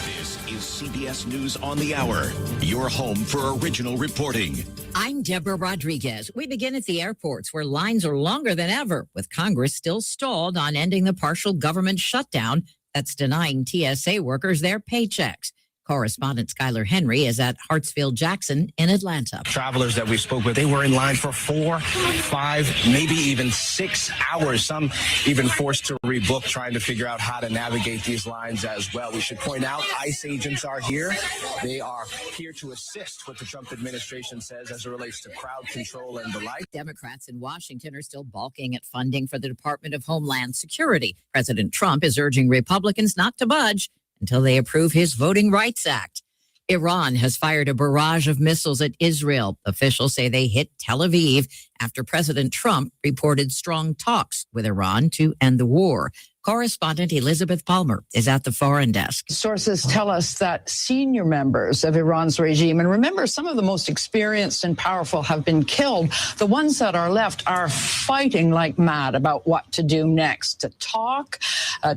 This is CBS News on the Hour, your home for original reporting.
I'm Deborah Rodriguez. We begin at the airports where lines are longer than ever, with Congress still stalled on ending the partial government shutdown that's denying TSA workers their paychecks. Correspondent Skylar Henry is at Hartsfield-Jackson in Atlanta.
Travelers that we spoke with, they were in line for 4, 5, maybe even 6 hours. Some even forced to rebook, trying to figure out how to navigate these lines as well. We should point out ICE agents are here. They are here to assist what the Trump administration says as it relates to crowd control and the like.
Democrats in Washington are still balking at funding for the Department of Homeland Security. President Trump is urging Republicans not to budge until they approve his Voting Rights Act. Iran has fired a barrage of missiles at Israel. Officials say they hit Tel Aviv after President Trump reported strong talks with Iran to end the war. Correspondent Elizabeth Palmer is at the foreign desk.
Sources tell us that senior members of Iran's regime, and remember, some of the most experienced and powerful have been killed. The ones that are left are fighting like mad about what to do next, to talk,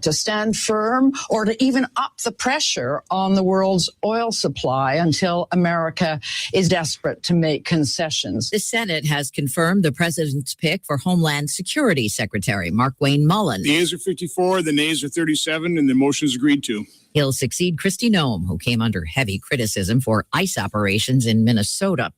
to stand firm, or to even up the pressure on the world's oil supply until America is desperate to make concessions.
The Senate has confirmed the president's pick for Homeland Security Secretary Markwayne Mullin.
The yeas are 54, the nays are 37, and the motion is agreed to.
He'll succeed Kristi Noem, who came under heavy criticism for ICE operations in Minnesota.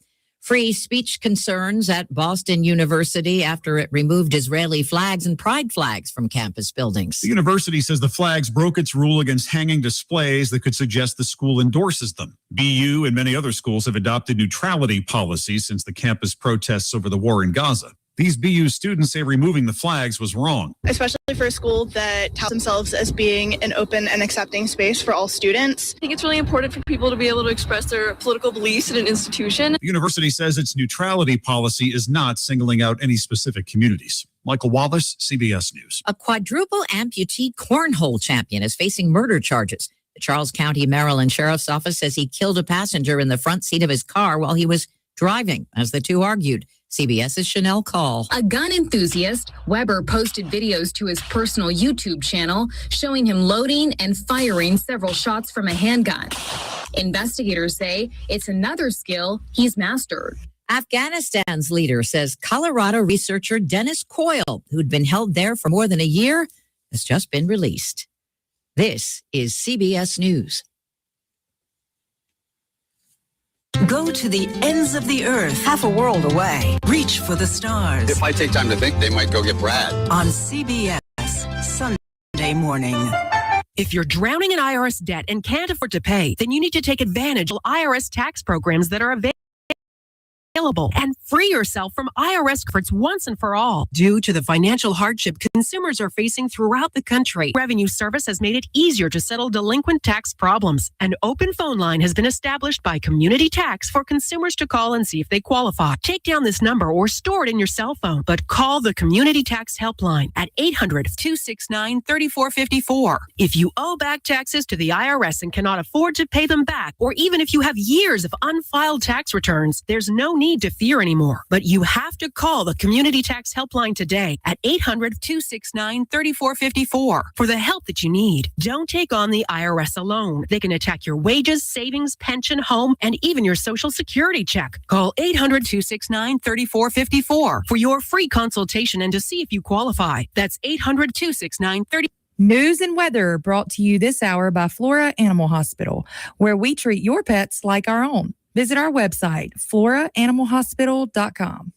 Free speech concerns at Boston University after it removed Israeli flags and pride flags from campus buildings.
The university says the flags broke its rule against hanging displays that could suggest the school endorses them. BU and many other schools have adopted neutrality policies since the campus protests over the war in Gaza. These BU students say removing the flags was wrong.
Especially for a school that touts themselves as being an open and accepting space for all students.
I think it's really important for people to be able to express their political beliefs in an institution.
The university says its neutrality policy is not singling out any specific communities. Michael Wallace, CBS News.
A quadruple amputee cornhole champion is facing murder charges. The Charles County, Maryland Sheriff's Office says he killed a passenger in the front seat of his car while he was driving, as the two argued. CBS's Chanel Call.
A gun enthusiast, Weber posted videos to his personal YouTube channel showing him loading and firing several shots from a handgun. Investigators say it's another skill he's mastered.
Afghanistan's leader says Colorado researcher Dennis Coyle, who'd been held there for more than a year, has just been released. This is CBS News.
Go to the ends of the earth, half a world away. Reach for the stars.
If I take time to think, they might go get Brad.
On CBS, Sunday morning.
If you're drowning in IRS debt and can't afford to pay, then you need to take advantage of IRS tax programs that are available and free yourself from IRS efforts once and for all. Due to the financial hardship consumers are facing throughout the country, Revenue Service has made it easier to settle delinquent tax problems. An open phone line has been established by Community Tax for consumers to call and see if they qualify. Take down this number or store it in your cell phone, but call the Community Tax Helpline at 800-269-3454. If you owe back taxes to the IRS and cannot afford to pay them back, or even if you have years of unfiled tax returns, there's no need to fear anymore. But you have to call the Community Tax Helpline today at 800-269-3454 for the help that you need. Don't take on the IRS alone. They can attack your wages, savings, pension, home, and even your Social Security check. Call 800-269-3454 for your free consultation and to see if you qualify. That's 800-269-3454.
News and weather brought to you this hour by Flora Animal Hospital, where we treat your pets like our own. Visit our website, floraanimalhospital.com.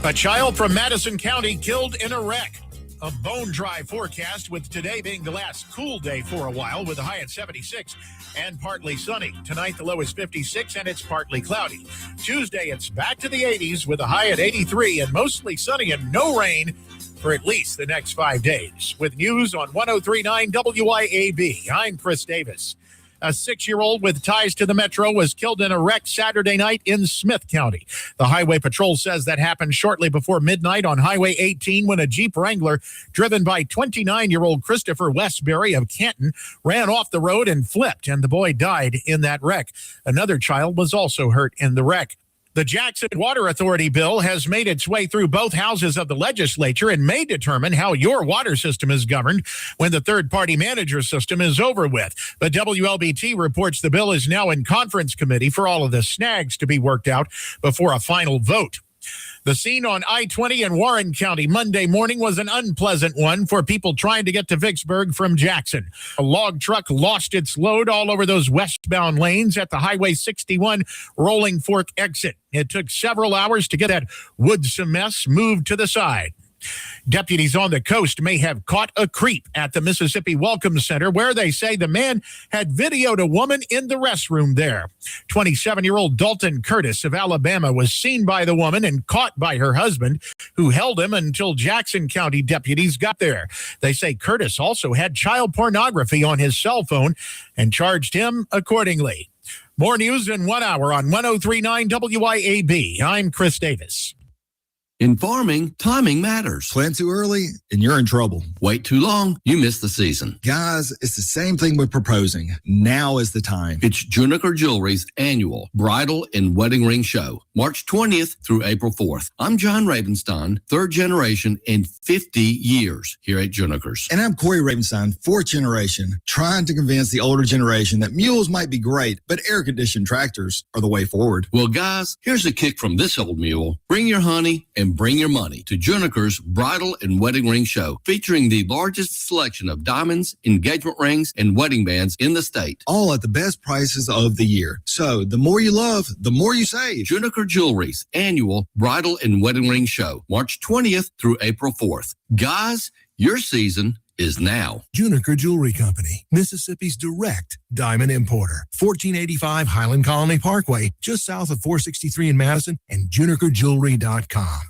A child from Madison County killed in a wreck. A bone dry forecast, with today being the last cool day for a while, with a high at 76 and partly sunny. Tonight, the low is 56 and it's partly cloudy. Tuesday, it's back to the 80s with a high at 83 and mostly sunny and no rain for at least the next 5 days. With news on 103.9 WYAB, I'm Chris Davis. A 6-year-old with ties to the metro was killed in a wreck Saturday night in Smith County. The Highway Patrol says that happened shortly before midnight on Highway 18 when a Jeep Wrangler driven by 29-year-old Christopher Westbury of Canton ran off the road and flipped, and the boy died in that wreck. Another child was also hurt in the wreck. The Jackson Water Authority bill has made its way through both houses of the legislature and may determine how your water system is governed when the third-party manager system is over with. But WLBT reports the bill is now in conference committee for all of the snags to be worked out before a final vote. The scene on I-20 in Warren County Monday morning was an unpleasant one for people trying to get to Vicksburg from Jackson. A log truck lost its load all over those westbound lanes at the Highway 61 Rolling Fork exit. It took several hours to get that woodsome mess moved to the side. Deputies on the coast may have caught a creep at the Mississippi Welcome Center, where they say the man had videoed a woman in the restroom there. 27-year-old Dalton Curtis of Alabama was seen by the woman and caught by her husband, who held him until Jackson County deputies got there. They say Curtis also had child pornography on his cell phone and charged him accordingly. More news in 1 hour on 103.9 WYAB. I'm Chris Davis.
In farming, timing matters.
Plant too early and you're in trouble.
Wait too long, you miss the season.
Guys, it's the same thing with proposing. Now is the time.
It's Juniker Jewelry's annual bridal and wedding ring show, March 20th through April 4th. I'm John Ravenstein, third generation and 50 years here at Juniker's.
And I'm Corey Ravenstein, fourth generation, trying to convince the older generation that mules might be great, but air-conditioned tractors are the way forward.
Well, guys, here's a kick from this old mule. Bring your honey and and bring your money to Juniker's Bridal and Wedding Ring Show, featuring the largest selection of diamonds, engagement rings, and wedding bands in the state.
All at the best prices of the year. So the more you love, the more you save.
Juniker Jewelry's annual Bridal and Wedding Ring Show, March 20th through April 4th. Guys, your season is now.
Juniker Jewelry Company, Mississippi's direct diamond importer. 1485 Highland Colony Parkway, just south of 463 in Madison, and junikerjewelry.com.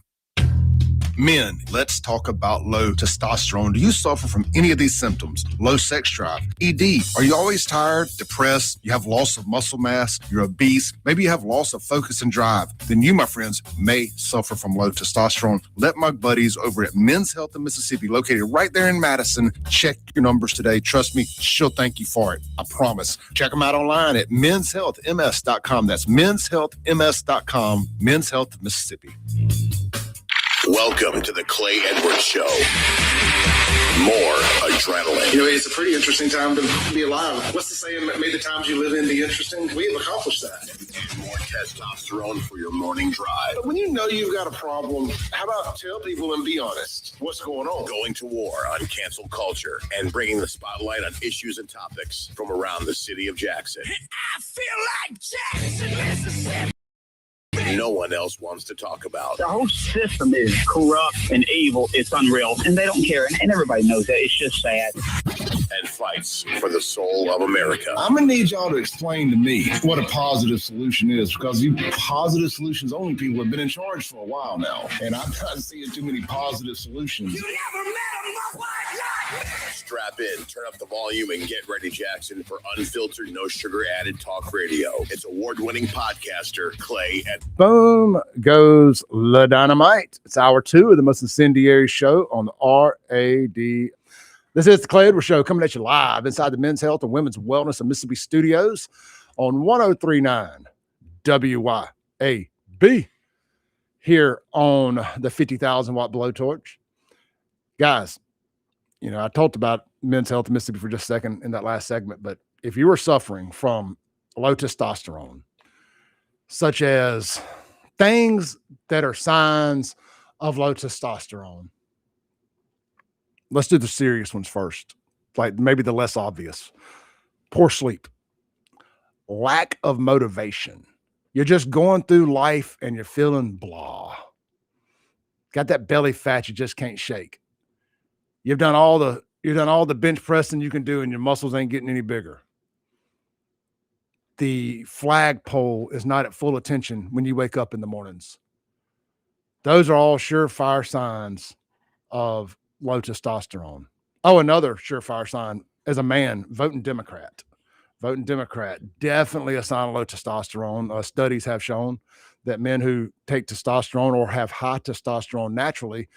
Men, let's talk about low testosterone. Do you suffer from any of these symptoms? Low sex drive, ED. Are you always tired, depressed? You have loss of muscle mass? You're obese? Maybe you have loss of focus and drive? Then you, my friends, may suffer from low testosterone. Let my buddies over at Men's Health in Mississippi, located right there in Madison, check your numbers today. Trust me, she'll thank you for it. I promise. Check them out online at menshealthms.com. That's menshealthms.com. Men's Health Mississippi.
Welcome to the Clay Edwards Show. More adrenaline.
You know, it's a pretty interesting time to be alive. What's the saying that made the times you live in be interesting? We have accomplished that.
And more testosterone for your morning drive.
But when you know you've got a problem, how about tell people and be honest? What's going on?
Going to war on cancel culture and bringing the spotlight on issues and topics from around the city of Jackson.
I feel like Jackson, Mississippi.
No one else wants to talk about.
The whole system is corrupt and evil. It's unreal. And they don't care. And everybody knows that. It's just sad.
And fights for the soul of America.
I'm going to need y'all to explain to me what a positive solution is, because you positive solutions only people have been in charge for a while now. And I'm not seeing too many positive solutions.
You never met a motherfucker like me.
Strap in, turn up the volume, and get ready, Jackson, for unfiltered, no sugar added talk radio. It's award-winning podcaster Clay at
Boom goes La Dynamite. It's hour 2 of the most incendiary show on the RAD. This is the Clay Edwards Show, coming at you live inside the Men's Health and Women's Wellness of Mississippi studios on 103.9 WYAB here on the 50,000 watt blowtorch. Guys, you know, I talked about Men's Health in Mississippi for just a second in that last segment, but if you were suffering from low testosterone, such as things that are signs of low testosterone, let's do the serious ones first, like maybe the less obvious. Poor sleep, lack of motivation. You're just going through life and you're feeling blah. Got that belly fat you just can't shake. You've done all the bench pressing you can do and your muscles ain't getting any bigger. The flagpole is not at full attention when you wake up in the mornings. Those are all surefire signs of low testosterone. Oh, another surefire sign as a man, voting Democrat. Voting Democrat, definitely a sign of low testosterone. Studies have shown that men who take testosterone or have high testosterone naturally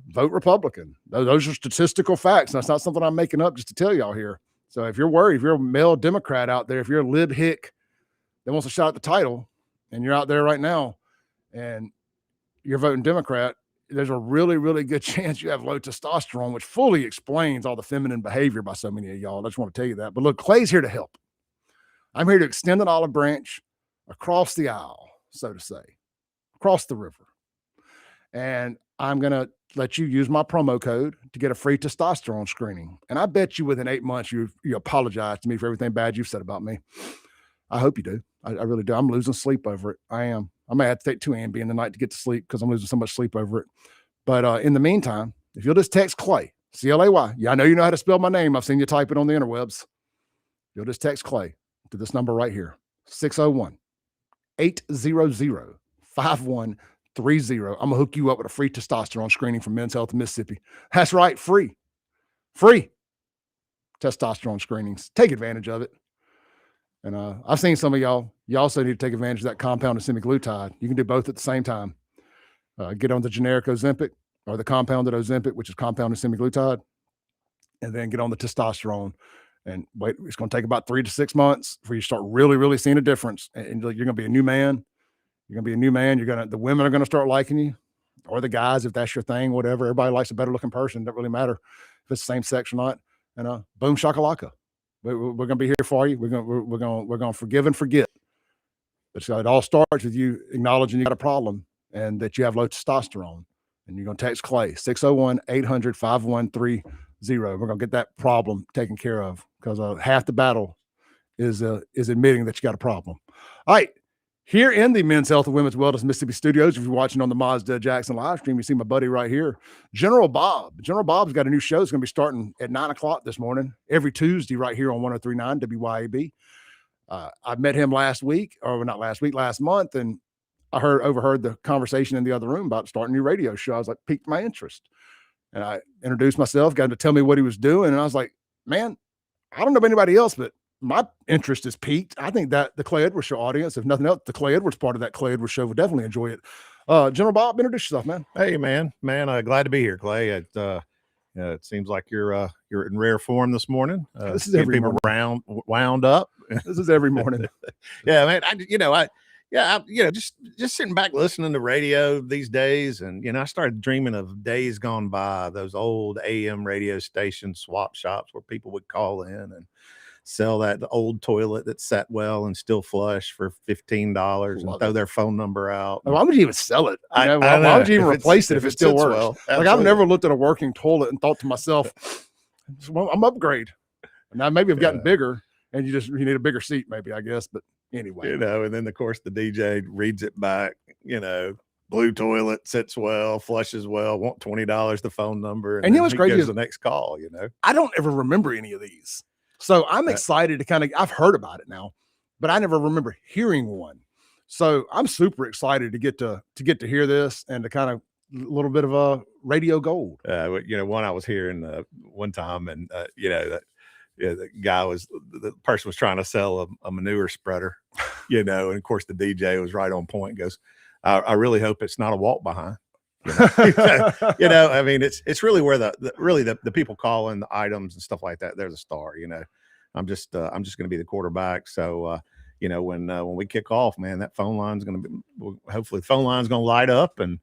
vote Republican. Those are statistical facts. That's not something I'm making up just to tell y'all here. So if you're worried, if you're a male Democrat out there, if you're a lib hick that wants a shot at the title and you're out there right now and you're voting Democrat, there's a really, really good chance you have low testosterone, which fully explains all the feminine behavior by so many of y'all. I just want to tell you that. But look, Clay's here to help. I'm here to extend an olive branch across the aisle, so to say, across the river. And I'm going to let you use my promo code to get a free testosterone screening. And I bet you within 8 months, you apologize to me for everything bad you've said about me. I hope you do. I really do. I'm losing sleep over it. I am. I may have to take 2 Ambien tonight to get to sleep because I'm losing so much sleep over it. But in the meantime, if you'll just text Clay, C-L-A-Y. Yeah, I know you know how to spell my name. I've seen you type it on the interwebs. You'll just text Clay to this number right here, 601-800-5130. I'm going to hook you up with a free testosterone screening from Men's Health in Mississippi. That's right, free. Free testosterone screenings. Take advantage of it. And I've seen some of y'all. You also need to take advantage of that compounded semaglutide. You can do both at the same time. Get on the generic Ozempic or the compounded Ozempic, which is compounded semaglutide, and then get on the testosterone. And wait, it's going to take about 3 to 6 months before you start really, really seeing a difference. And you're going to be a new man. You're going to be a new man. The women are going to start liking you, or the guys, if that's your thing, whatever. Everybody likes a better looking person. It doesn't really matter if it's the same sex or not. And boom shakalaka. We're going to be here for you. We're going to forgive and forget. But it all starts with you acknowledging you got a problem and that you have low testosterone. And you're going to text Clay 601-800-5130. We're going to get that problem taken care of, because half the battle is admitting that you got a problem. All right. Here in the Men's Health and Women's Wellness Mississippi studios, if you're watching on the Mazda Jackson live stream, you see my buddy right here, General Bob. General Bob's got a new show. It's going to be starting at 9 o'clock this morning, every Tuesday right here on 103.9 WYAB. I met him last month, and I overheard the conversation in the other room about starting a new radio show. I was like, piqued my interest. And I introduced myself, got him to tell me what he was doing. And I was like, man, I don't know about anybody else, but my interest is piqued. I think that the Clay Edwards Show audience, if nothing else, the Clay Edwards part of that Clay Edwards Show would definitely enjoy it. General Bob, introduce yourself, man.
Hey, man, glad to be here, Clay. It seems like you're in rare form this morning.
This is every morning.
Wound up.
This is every morning.
Yeah, man. Just sitting back listening to radio these days, and I started dreaming of days gone by, those old AM radio station swap shops where people would call in and sell the old toilet that sat well and still flush for $15 and throw their phone number out.
Why would you even sell it? Why would you even replace it if it still works? Well, like, I've never looked at a working toilet and thought to myself, I'm upgrade. Now maybe I've gotten bigger, and you need a bigger seat, maybe, I guess. But anyway,
and then of course the DJ reads it back, blue toilet, sits well, flushes well, want $20, the phone number.
And you know what's great
is the next call,
I don't ever remember any of these. So I'm excited to I've heard about it now, but I never remember hearing one. So I'm super excited to get to hear this and to kind of a little bit of a radio gold.
One I was hearing one time, and the person was trying to sell a manure spreader, and of course the DJ was right on point. Goes, I really hope it's not a walk behind. I mean, it's really where the people calling the items and stuff like that, they're the star. I'm just going to be the quarterback. So when we kick off, man, that phone line's going to be, hopefully the phone line's going to light up, and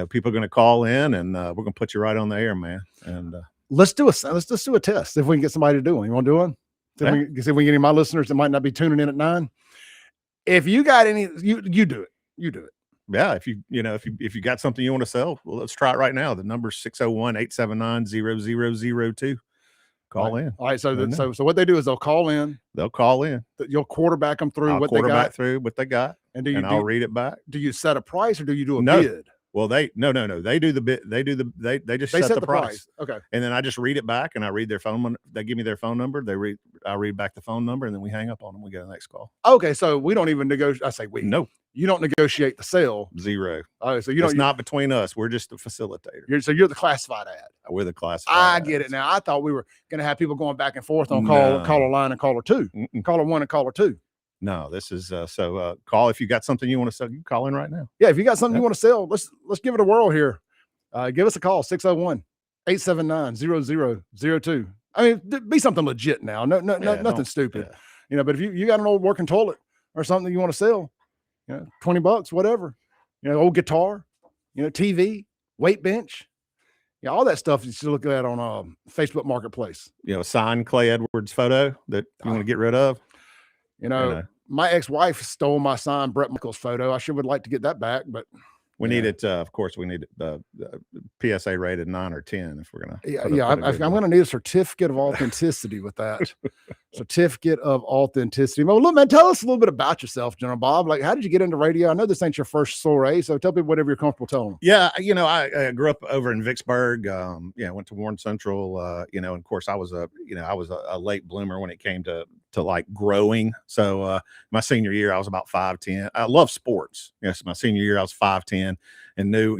people are going to call in, and we're going to put you right on the air, man. And
let's do a test, see if we can get somebody to do one. You want to do one? See if we can get any of my listeners that might not be tuning in at 9. If you got any, you do it. You do it.
Yeah, if you got something you want to sell, well, let's try it right now. The number's 601-879-0002. Call in.
All right. So what they do is they'll call in. You'll quarterback them through what they got.
And I'll read it back.
Do you set a price, or do you do a bid?
Well, they do the bid. They just set the price.
Okay.
And then I just read it back, and I read their phone. They give me their phone number. I read back the phone number, and then we hang up on them. We get the next call.
Okay. So we don't even negotiate. I say we.
No.
You don't negotiate the sale.
Zero.
Oh, so
it's not between us. We're just the facilitator.
You're the classified ad.
We're the classified.
I get it now. I thought we were going to have people going back and forth on caller line and caller 2, caller 1 and caller 2.
No, this is call if you got something you want to sell. You call in right now.
Yeah, if you got something you want to sell, let's give it a whirl here. Give us a call 601-879-0002. I mean, be something legit now. No, nothing stupid. Yeah. But if you got an old working toilet or something you want to sell, $20, whatever. Old guitar, TV, weight bench. Yeah, all that stuff you should look at on Facebook Marketplace.
Signed Clay Edwards photo that you want to get rid of.
My ex-wife stole my signed Brett Michaels photo. I sure would like to get that back, but
we need it. Of course, we need it PSA rated 9 or 10 if we're gonna.
I'm gonna need a certificate of authenticity with that. Certificate of authenticity. Well, look, man, tell us a little bit about yourself, General Bob. Like, how did you get into radio? I know this ain't your first soiree, so tell people whatever you're comfortable telling them.
Yeah, I grew up over in Vicksburg. Went to Warren Central. And of course, I was a late bloomer when it came to like growing. So my senior year, I was about 5'10". I love sports. Yes, my senior year, I was 5'10", and knew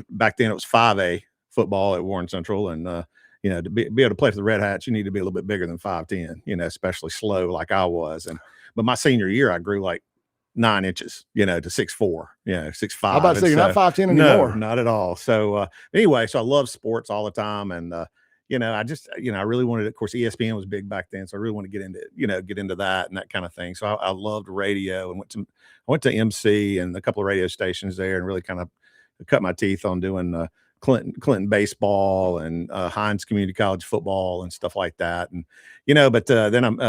back then it was 5A football at Warren Central, and to be able to play for the Red Hats, you need to be a little bit bigger than 5'10", especially slow like I was. But my senior year, I grew like 9 inches, to 6'4", 6'5".
How about to say you're not 5'10" anymore?
No, not at all. So anyway, so I love sports all the time, and I really wanted, of course, ESPN was big back then, so I really want to get into that and that kind of thing. So I loved radio, and went to MC and a couple of radio stations there, and really kind of cut my teeth on doing Clinton baseball and Hines Community College football and stuff like that. And but then I'm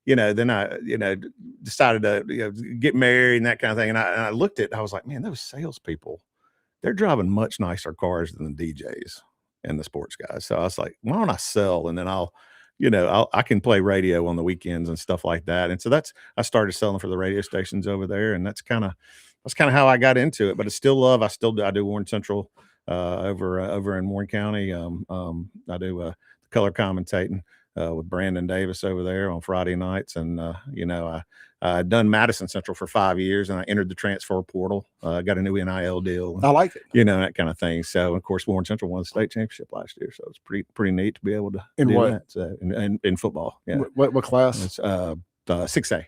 then I, decided to get married and that kind of thing. And I looked at, I was like, man, those salespeople, they're driving much nicer cars than the DJs and the sports guys. So I was like, why don't I sell? And then I can play radio on the weekends and stuff like that. And so I started selling for the radio stations over there. And that's kind of how I got into it, but I still love, I do Warren Central, over in Warren County. I do color commentating with Brandon Davis over there on Friday nights. And, I'd done Madison Central for 5 years, and I entered the transfer portal. Got a new NIL deal.
I like it.
That kind of thing. So, of course, Warren Central won the state championship last year. So it's pretty neat to be able to
do
that. So, in football. Yeah.
What class?
It's 6A.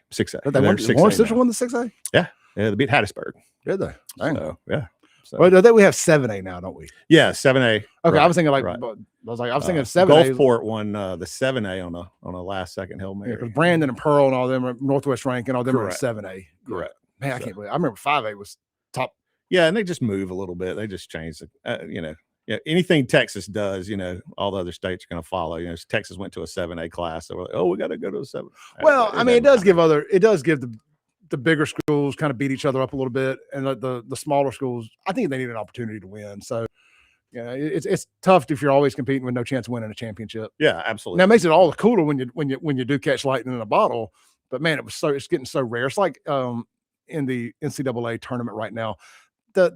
Warren Central won the 6A?
Yeah. They beat Hattiesburg.
Did they? Dang.
So, yeah. So,
well, we have 7A now, don't we?
Yeah, 7A.
Okay,
right,
I was thinking I was thinking 7A.
Gulfport won the 7A on a last second Hail Mary.
Because Brandon and Pearl and all them are Northwest Rankin, all them are 7A.
Correct.
Man, I can't believe. I remember 5A was top.
Yeah, and they just move a little bit. They just change it. Anything Texas does, all the other states are going to follow. Texas went to a 7A class, so we're like, we got to go to a 7.
Well, it does give the bigger schools kind of beat each other up a little bit, and the smaller schools, I think they need an opportunity to win. So, it's tough if you're always competing with no chance of winning a championship.
Yeah, absolutely.
Now it makes it all the cooler when you do catch lightning in a bottle. But man, it's getting so rare. It's like in the NCAA tournament right now, the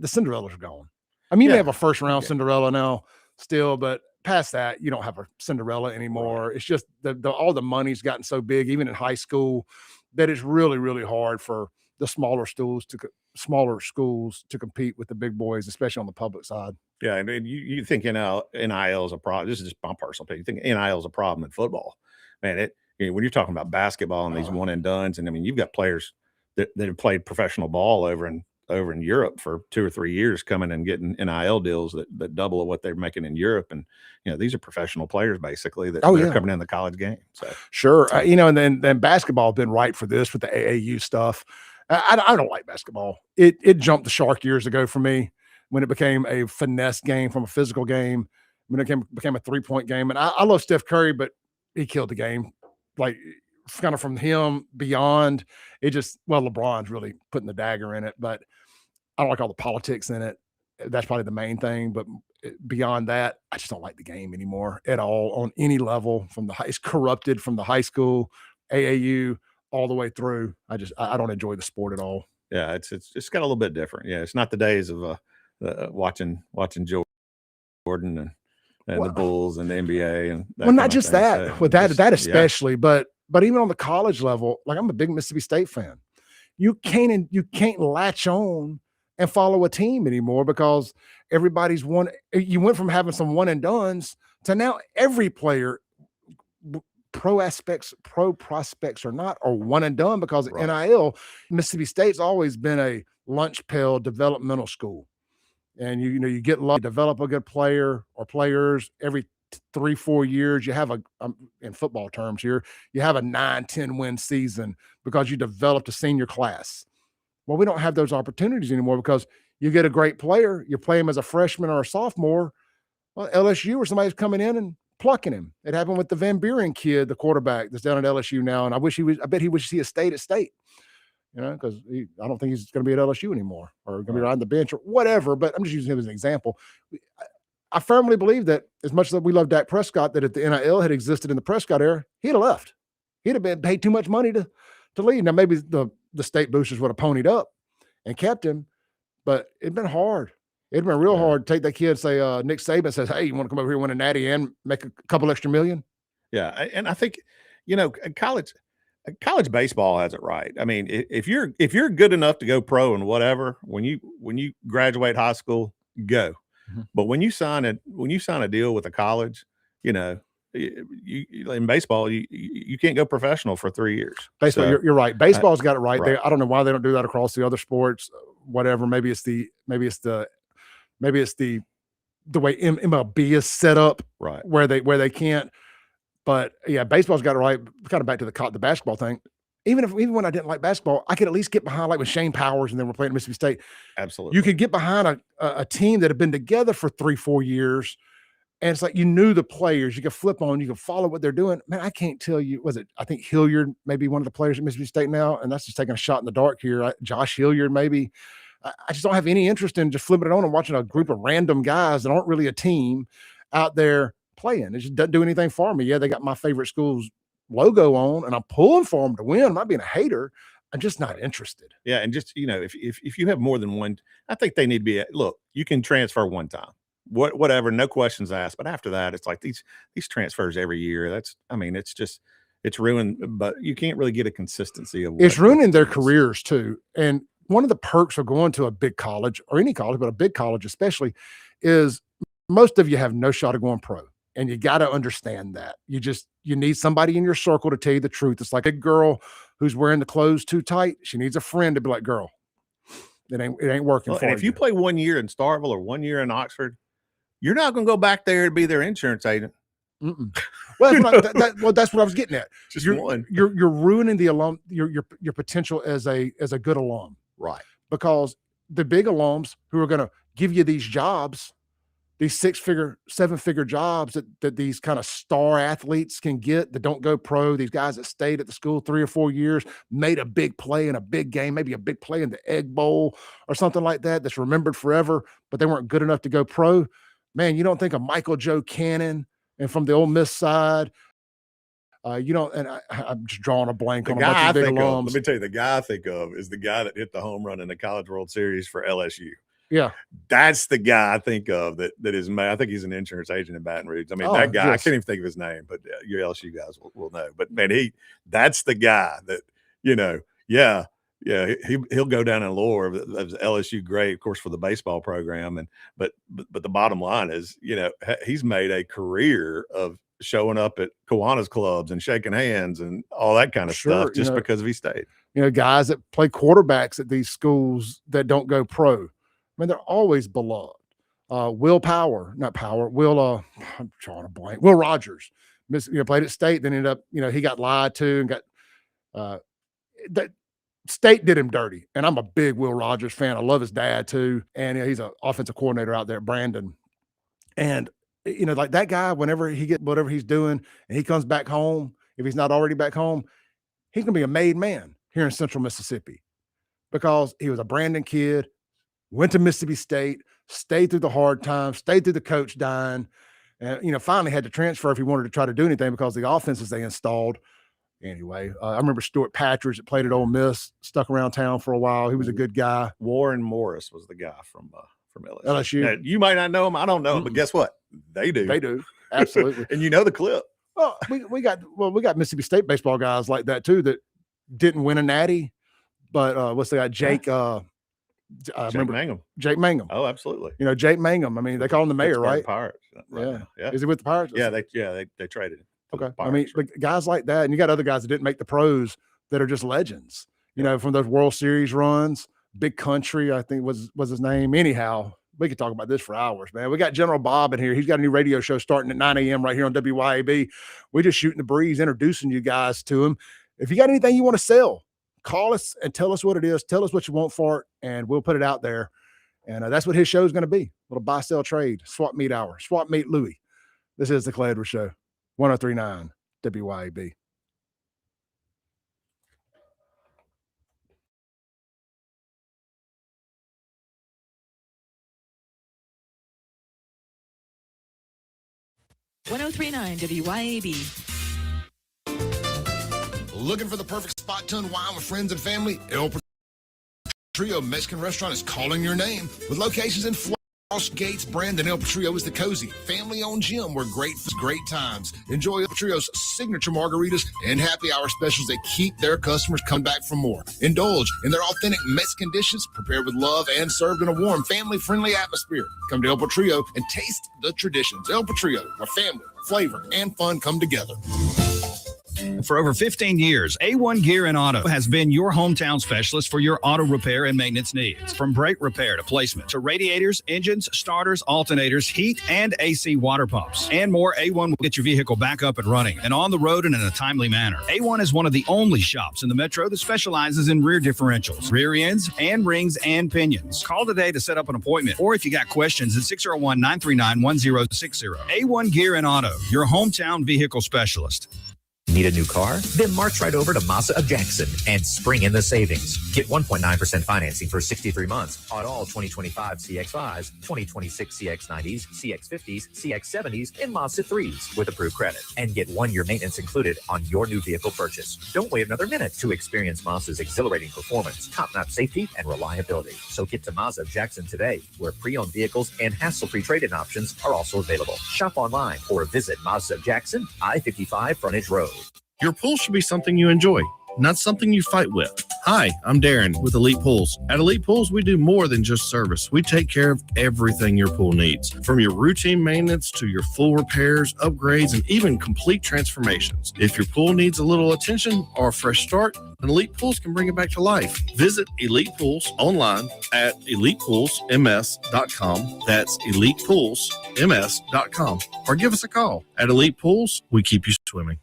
Cinderellas are gone. You may have a first round Cinderella now still, but past that, you don't have a Cinderella anymore. Right. It's just all the money's gotten so big, even in high school, that it's really, really hard for the smaller schools to compete with the big boys, especially on the public side.
Yeah, and you think NIL is a problem. This is just my personal opinion. You think NIL is a problem in football, man. When you're talking about basketball and these one and dones, and you've got players that have played professional ball over in Europe for 2 or 3 years, coming and getting NIL deals that double what they're making in Europe, and these are professional players basically that are coming in the college game. So
sure, and then basketball has been right for this with the AAU stuff. I don't like basketball. It jumped the shark years ago for me when it became a finesse game from a physical game. When it became a 3-point game, and I love Steph Curry, but he killed the game. Like kind of from him beyond, LeBron's really putting the dagger in it, but I don't like all the politics in it. That's probably the main thing. But beyond that, I just don't like the game anymore at all on any level. It's corrupted from the high school, AAU, all the way through. I don't enjoy the sport at all.
Yeah, it's got a little bit different. Yeah, it's not the days of watching Jordan and the Bulls and the NBA and
not just that. So, with that especially, but even on the college level, like I'm a big Mississippi State fan. You can't latch on and follow a team anymore because everybody's one. You went from having some one and dones to now every player, pro prospects or not, are one and done because of NIL. Mississippi State's always been a lunch pail developmental school. And you get lucky, develop a good player or players every 3-4 years. You have in football terms here, you have a 9-10 win season because you developed a senior class. Well, we don't have those opportunities anymore because you get a great player, you play him as a freshman or a sophomore. Well, LSU or somebody's coming in and plucking him. It happened with the Van Buren kid, the quarterback that's down at LSU now. And I bet he wishes he had stayed at State. Because I don't think he's going to be at LSU anymore or going to be riding the bench or whatever. But I'm just using him as an example. I firmly believe that as much as we love Dak Prescott, that if the NIL had existed in the Prescott era, he'd have left. He'd have been paid too much money to leave. Now, maybe the state boosters would have ponied up and kept him, but it'd been hard. It'd been real hard to take that kid, say Nick Saban says, hey, you want to come over here and win a natty and make a couple extra million?
Yeah, and I think, college baseball has it right. I mean, if you're good enough to go pro and whatever, when you graduate high school, go. Mm-hmm. But when you sign a deal with a college, you in baseball, you can't go professional for 3 years.
Baseball, so, you're right. Baseball's got it right. I don't know why they don't do that across the other sports. Whatever. Maybe it's the way MLB is set up,
right?
Where they can't. But yeah, baseball's got it right. Kind of back to the basketball thing. Even when I didn't like basketball, I could at least get behind, like with Shane Powers and then we're playing at Mississippi State.
Absolutely.
You could get behind a team that had been together for 3-4 years And it's like you knew the players. You could flip on, you could follow what they're doing. Man, I can't tell you. I think Hilliard, maybe one of the players at Mississippi State now, and that's just taking a shot in the dark here. Josh Hilliard, maybe. I just don't have any interest in just flipping it on and watching a group of random guys that aren't really a team out there playing. It just doesn't do anything for me. Yeah, they got my favorite school's logo on, and I'm pulling for them to win. I'm not being a hater. I'm just not interested.
Yeah, and just, you know, if you have more than one, I think they need to be, look, you can transfer one time. Whatever, no questions asked. But after that, it's like these transfers every year. It's ruined, but you can't really get a consistency of
it's ruining their careers too. And one of the perks of going to a big college, or any college, but a big college especially, is most of you have no shot of going pro. And you got to understand that. You need somebody in your circle to tell you the truth. It's like a girl who's wearing the clothes too tight. She needs a friend to be like, girl, it ain't working for you.
If you play 1 year in Starkville or 1 year in Oxford, you're not going to go back there to be their insurance agent.
Well, that's what I was getting at. You're ruining the alum, your potential as a good alum,
right?
Because the big alums who are going to give you these jobs, these 6-figure, 7-figure jobs that these kind of star athletes can get that don't go pro. These guys that stayed at the school 3 or 4 years, made a big play in a big game, maybe a big play in the Egg Bowl or something like that. That's remembered forever, but they weren't good enough to go pro. Man, you don't think of Michael Joe Cannon and from the Ole Miss side, you don't. And I'm just drawing a blank on a bunch of big alums.
Let me tell you, the guy I think of is the guy that hit the home run in the College World Series for LSU.
Yeah,
that's the guy I think of that is. I think he's an insurance agent in Baton Rouge. I mean, that guy. Yes. I can't even think of his name, but your LSU guys will know. But man, that's the guy that, you know. Yeah, he'll go down in lore of LSU great, of course, for the baseball program. But the bottom line is, you know, he's made a career of showing up at Kiwanis clubs and shaking hands and all that kind of stuff just because he stayed.
You know, guys that play quarterbacks at these schools that don't go pro. I mean, they're always beloved. Will Rogers, played at State, then ended up, he got lied to and got that State did him dirty. And I'm a big Will Rogers fan. I love his dad too. And he's an offensive coordinator out there at Brandon. And, like that guy, whenever he gets whatever he's doing and he comes back home, if he's not already back home, he's going to be a made man here in Central Mississippi because he was a Brandon kid, went to Mississippi State, stayed through the hard times, stayed through the coach dying, and, finally had to transfer if he wanted to try to do anything because the offenses they installed. Anyway, I remember Stuart Patridge that played at Ole Miss, stuck around town for a while. He was a good guy.
Warren Morris was the guy from LSU.
LSU.
Now, you might not know him. I don't know him, but guess what? They do.
They do. Absolutely.
And you know the clip.
Well, we got Mississippi State baseball guys like that too that didn't win a natty, but what's the guy? Jake
Mangum.
Jake Mangum.
Oh, absolutely.
Jake Mangum. I mean, they call him the mayor, right?
Pirates.
Yeah. Is he with the Pirates?
Yeah, they traded him.
Okay. I mean, but guys like that, and you got other guys that didn't make the pros that are just legends, from those World Series runs. Big Country, I think was his name. Anyhow, we could talk about this for hours, man. We got General Bob in here. He's got a new radio show starting at 9 a.m. right here on WYAB. We're just shooting the breeze, introducing you guys to him. If you got anything you want to sell, call us and tell us what it is. Tell us what you want for it, and we'll put it out there. And that's what his show is going to be. A little buy, sell, trade, swap meet hour, swap meet Louie. This is the Clay Edwards Show. 103.9 WYAB.
WYAB.
Looking for the perfect spot to unwind with friends and family? El Trio Mexican Restaurant is calling your name. With locations in Floss, Gates, Brandon, El Patrio is the cozy, family-owned gym where great times. Enjoy El Patrio's signature margaritas and happy hour specials that keep their customers coming back for more. Indulge in their authentic Mexican dishes prepared with love and served in a warm, family-friendly atmosphere. Come to El Patrio and taste the traditions. El Patrio, where family, flavor, and fun come together.
For over 15 years, A1 Gear and Auto has been your hometown specialist for your auto repair and maintenance needs. From brake repair to placement to radiators, engines, starters, alternators, heat, and AC water pumps, and more, A1 will get your vehicle back up and running and on the road and in a timely manner. A1 is one of the only shops in the metro that specializes in rear differentials, rear ends, and rings and pinions. Call today to set up an appointment, or if you got questions, at 601-939-1060. A1 Gear and Auto, your hometown vehicle specialist.
Need a new car? Then march right over to Mazda of Jackson and spring in the savings. Get 1.9% financing for 63 months on all 2025 CX-5s, 2026 CX-90s, CX-50s, CX-70s, and Mazda 3s with approved credit. And get 1-year maintenance included on your new vehicle purchase. Don't wait another minute to experience Mazda's exhilarating performance, top-notch safety, and reliability. So get to Mazda of Jackson today, where pre-owned vehicles and hassle-free trade-in options are also available. Shop online or visit Mazda of Jackson, I-55 Frontage Road.
Your pool should be something you enjoy, not something you fight with. Hi, I'm Darren with Elite Pools. At Elite Pools, we do more than just service. We take care of everything your pool needs, from your routine maintenance to your full repairs, upgrades, and even complete transformations. If your pool needs a little attention or a fresh start, then Elite Pools can bring it back to life. Visit Elite Pools online at elitepoolsms.com. That's elitepoolsms.com. Or give us a call. At Elite Pools, we keep you swimming.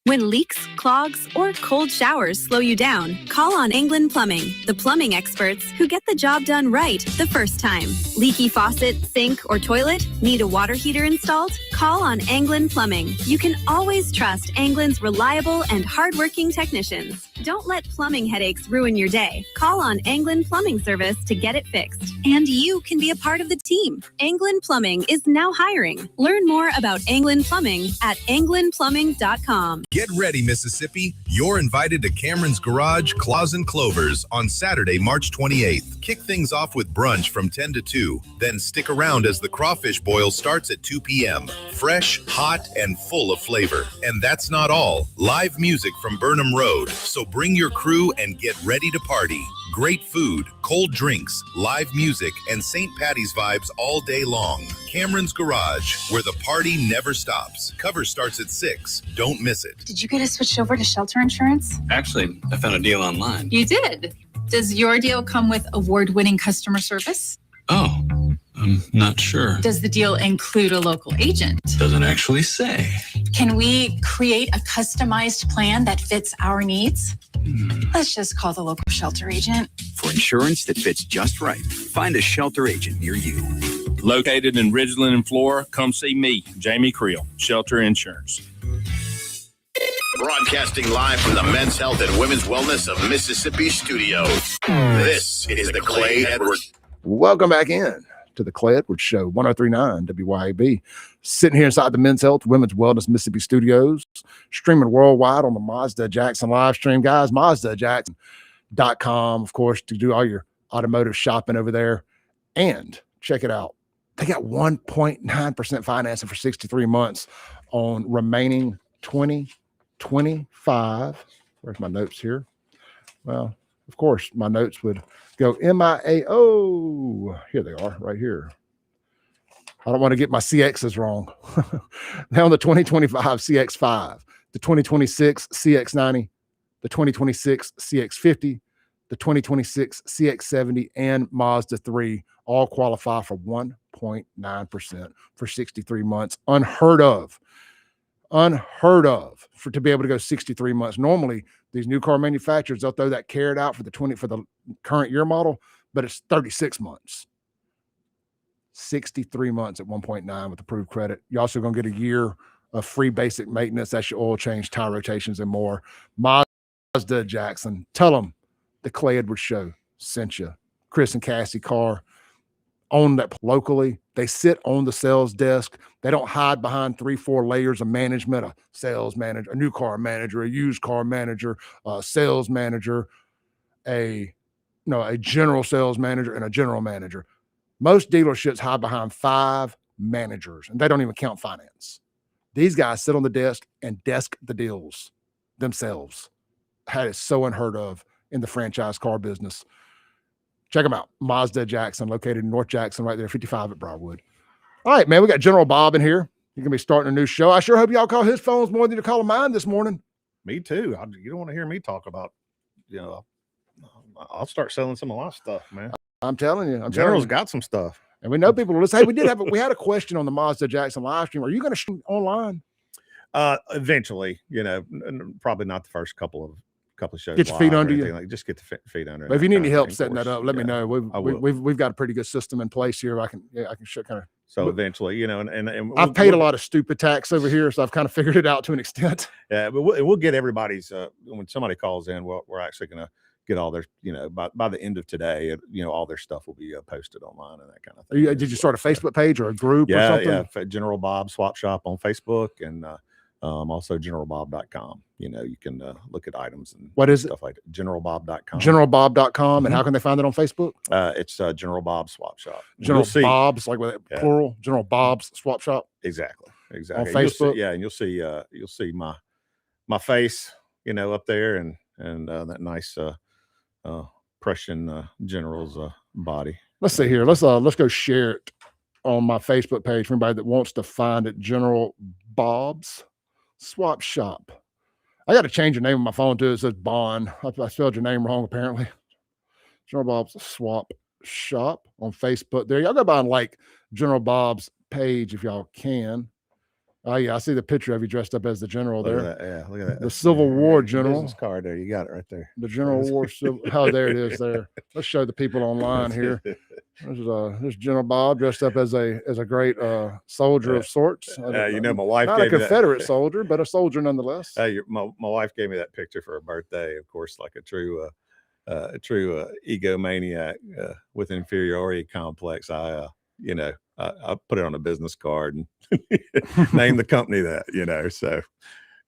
When leaks, clogs, or cold showers slow you down, call on England Plumbing, the plumbing experts who get the job done right the first time. Leaky faucet, sink, or toilet? Need a water heater installed? Call on England Plumbing. You can always trust England's reliable and hardworking technicians. Don't let plumbing headaches ruin your day. Call on England Plumbing Service to get it fixed. And you can be a part of the team. England Plumbing is now hiring. Learn more about England Plumbing at englandplumbing.com.
Get ready, Mississippi. You're invited to Cameron's Garage, Claws and Clovers on Saturday, March 28th. Kick things off with brunch from 10 to 2. Then stick around as the crawfish boil starts at 2 p.m. Fresh, hot, and full of flavor. And that's not all. Live music from Burnham Road. So bring your crew and get ready to party. Great food, cold drinks, live music, and St. Patty's vibes all day long. Cameron's Garage, where the party never stops. Cover starts at 6. Don't miss it.
Did you get us switched over to shelter insurance?
Actually, I found a deal online.
You did? Does your deal come with award-winning customer service?
Oh, I'm not sure.
Does the deal include a local agent?
Doesn't actually say.
Can we create a customized plan that fits our needs? Let's just call the local shelter agent.
For insurance that fits just right, find a shelter agent near you.
Located in Ridgeland and Flora, come see me, Jamie Creel, Shelter Insurance.
Broadcasting live from the Men's Health and Women's Wellness of Mississippi studios. This is the Clay Edwards.
Welcome back in to the Clay Edwards Show, 103.9 WYAB. Sitting here inside the Men's Health, Women's Wellness Mississippi studios, streaming worldwide on the Mazda Jackson live stream. Guys, MazdaJackson.com, of course, to do all your automotive shopping over there. And check it out. They got 1.9% financing for 63 months on remaining 2025. Where's my notes here? Well, of course, my notes would go MIAO. Here they are, right here. I don't want to get my CXs wrong. Now the 2025 CX-5, the 2026 CX-90, the 2026 CX-50, the 2026 CX-70, and Mazda 3 all qualify for 1.9% for 63 months. Unheard of for to be able to go 63 months. Normally, these new car manufacturers, they'll throw that carrot out for the current year model, but it's 36 months. 63 months at 1.9 with approved credit. You're also going to get a year of free basic maintenance. That's your oil change, tire rotations, and more. Mazda Jackson. Tell them the Clay Edwards Show sent you. Chris and Cassie Carr own that locally. They sit on the sales desk. They don't hide behind 3-4 layers of management, a sales manager, a new car manager, a used car manager, a sales manager, a general sales manager, and a general manager. Most dealerships hide behind 5 managers, and they don't even count finance. These guys sit on the desk and desk the deals themselves. That is so unheard of in the franchise car business. Check them out. Mazda Jackson, located in North Jackson, right there, 55 at Broadwood. All right, man, we got General Bob in here. He's gonna be starting a new show. I sure hope y'all call his phones more than you call mine this morning.
Me too. You don't want to hear me talk about, I'll start selling some of my stuff, man.
I'm telling you.
General's got some stuff.
And we know people will listen. Hey, we had a question on the Mazda Jackson live stream. Are you going to shoot online?
Eventually, probably not the first couple of shows.
Get your feet under you.
Just get the feet under.
But if you need any help setting that up, let me know. We've got a pretty good system in place here. I can show kind of.
So eventually, and
I've paid a lot of stupid tax over here, so I've kind of figured it out to an extent.
Yeah, but we'll get everybody's. When somebody calls in, we're actually going to get all their, by the end of today, all their stuff will be posted online and that kind of thing.
Did you start a Facebook page or a group or something?
Yeah, General Bob Swap Shop on Facebook and also generalbob.com. You can look at items and
what is
stuff like that. Generalbob.com.
Generalbob.com. And how can they find it on Facebook?
It's General Bob Swap Shop.
General Bob's, like with plural, General Bob's Swap Shop.
Exactly.
On Facebook.
And you'll see my face, up there and that nice Prussian general's body.
Let's see here. Let's go share it on my Facebook page for anybody that wants to find it. General Bob's Swap Shop. I got to change the name of my phone too. It says Bond. I spelled your name wrong apparently. General Bob's Swap Shop on Facebook. There, y'all go by and like General Bob's page if y'all can. Oh yeah, I see the picture of you dressed up as the general there.
Look at that. Yeah, look at that.
The Civil War general.
Business card there. You got it right there.
The General War. Oh, there it is. There. Let's show the people online here. There's General Bob dressed up as a great soldier of sorts.
My wife
not
gave
a Confederate soldier, but a soldier nonetheless.
My wife gave me that picture for her birthday. Of course, like a true egomaniac with inferiority complex. I put it on a business card and named the company that, So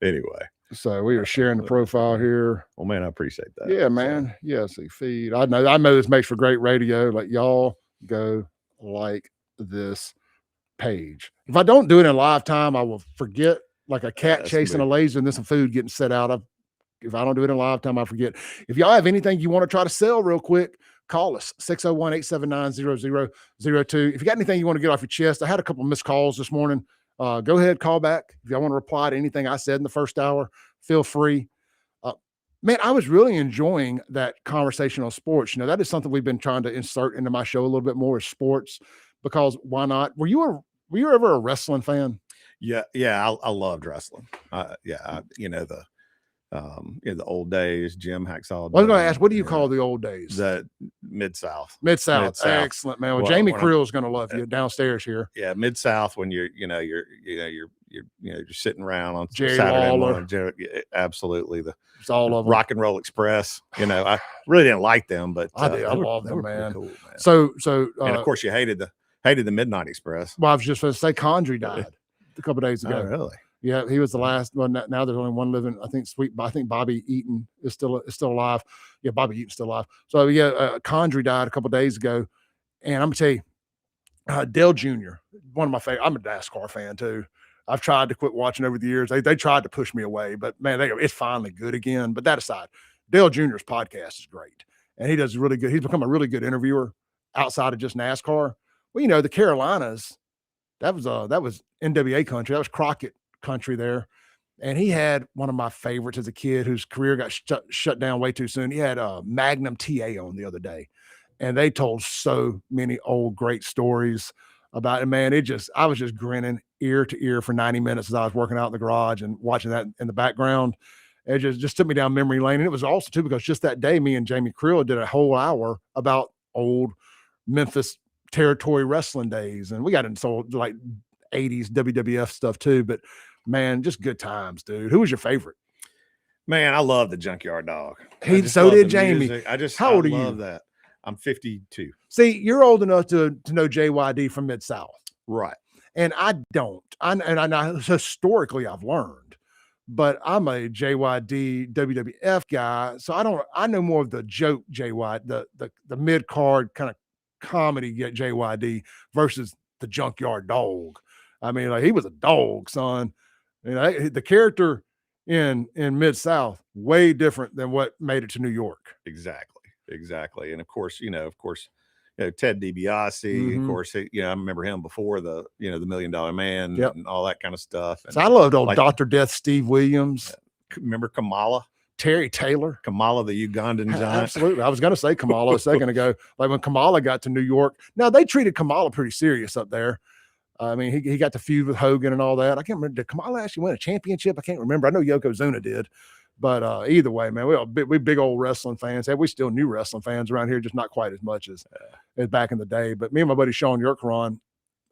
anyway.
So we are sharing the profile here.
Well, man, I appreciate that.
Yeah, man. Yeah, see feed. I know this makes for great radio. Like y'all go like this page. If I don't do it in live time, I will forget, like a cat chasing a laser and then some food getting set out of. If I don't do it in live time, I forget. If y'all have anything you want to try to sell real quick, call us 601-879-0002. If you got anything you want to get off your chest, I had a couple of missed calls this morning. Go ahead, call back. If y'all want to reply to anything I said in the first hour, feel free. Man, I was really enjoying that conversation on sports. That is something we've been trying to insert into my show a little bit more, is sports, because why not? Were you ever a wrestling fan?
Yeah. I loved wrestling. In the old days, Jim Hacksaw.
I was going to ask, what do you call the old days?
The Mid-South.
Mid-South. Excellent, man. Well, Jamie Creel is going to love you downstairs here.
Yeah, Mid-South, when you're sitting around on
Jerry
Saturday
Lawler.
morning. Absolutely.
It's all of them.
Rock and Roll Express. I really didn't like them, but
I did. I love them, man.
Cool, man.
So
and of course you hated the Midnight Express.
Well, I was just going to say Condrey died a couple of days ago.
Oh, really?
Yeah, he was the last one. Now there's only one living. I think Bobby Eaton is still alive. Yeah, Bobby Eaton's still alive. So Condrey died a couple of days ago, and I'm gonna tell you, Dale Jr., one of my favorite. I'm a NASCAR fan too. I've tried to quit watching over the years. They tried to push me away, but man, it's finally good again. But that aside, Dale Jr.'s podcast is great, and he does really good. He's become a really good interviewer outside of just NASCAR. Well, the Carolinas, that was NWA country. That was Crockett country there, and he had one of my favorites as a kid whose career got shut down way too soon. He had Magnum TA on the other day, and they told so many old great stories about it. Man, I was just grinning ear to ear for 90 minutes as I was working out in the garage and watching that in the background. It just took me down memory lane. And it was also too, because just that day, me and Jamie Creel did a whole hour about old Memphis territory wrestling days, and we got into like 80s WWF stuff too, but man, just good times, dude. Who was your favorite?
Man, I love the Junkyard Dog.
So did Jamie.
Music.
How old are you?
Love that. I'm 52.
See, you're old enough to know JYD from Mid-South.
Right.
And I don't. I historically I've learned, but I'm a JYD WWF guy. So I know more of the joke JYD, the mid-card kind of comedy JYD versus the Junkyard Dog. I mean, like, he was a dog, son. The character in Mid-South, way different than what made it to New York.
Exactly. And of course, Ted DiBiase, of
Mhm.
course. I remember him before the $1 Million Man
Yep.
and all that kind of stuff. And
So I loved old
like,
Dr. Death Steve Williams,
remember Kamala?
Terry Taylor.
Kamala, the Ugandan giant.
Absolutely. I was going to say Kamala a second ago. Like when Kamala got to New York. Now they treated Kamala pretty serious up there. I mean, he got to feud with Hogan and all that. I can't remember. Did Kamala actually win a championship? I can't remember. I know Yokozuna did. But either way, man, we big old wrestling fans. We still new wrestling fans around here, just not quite as much as back in the day. But me and my buddy Sean Yerkeron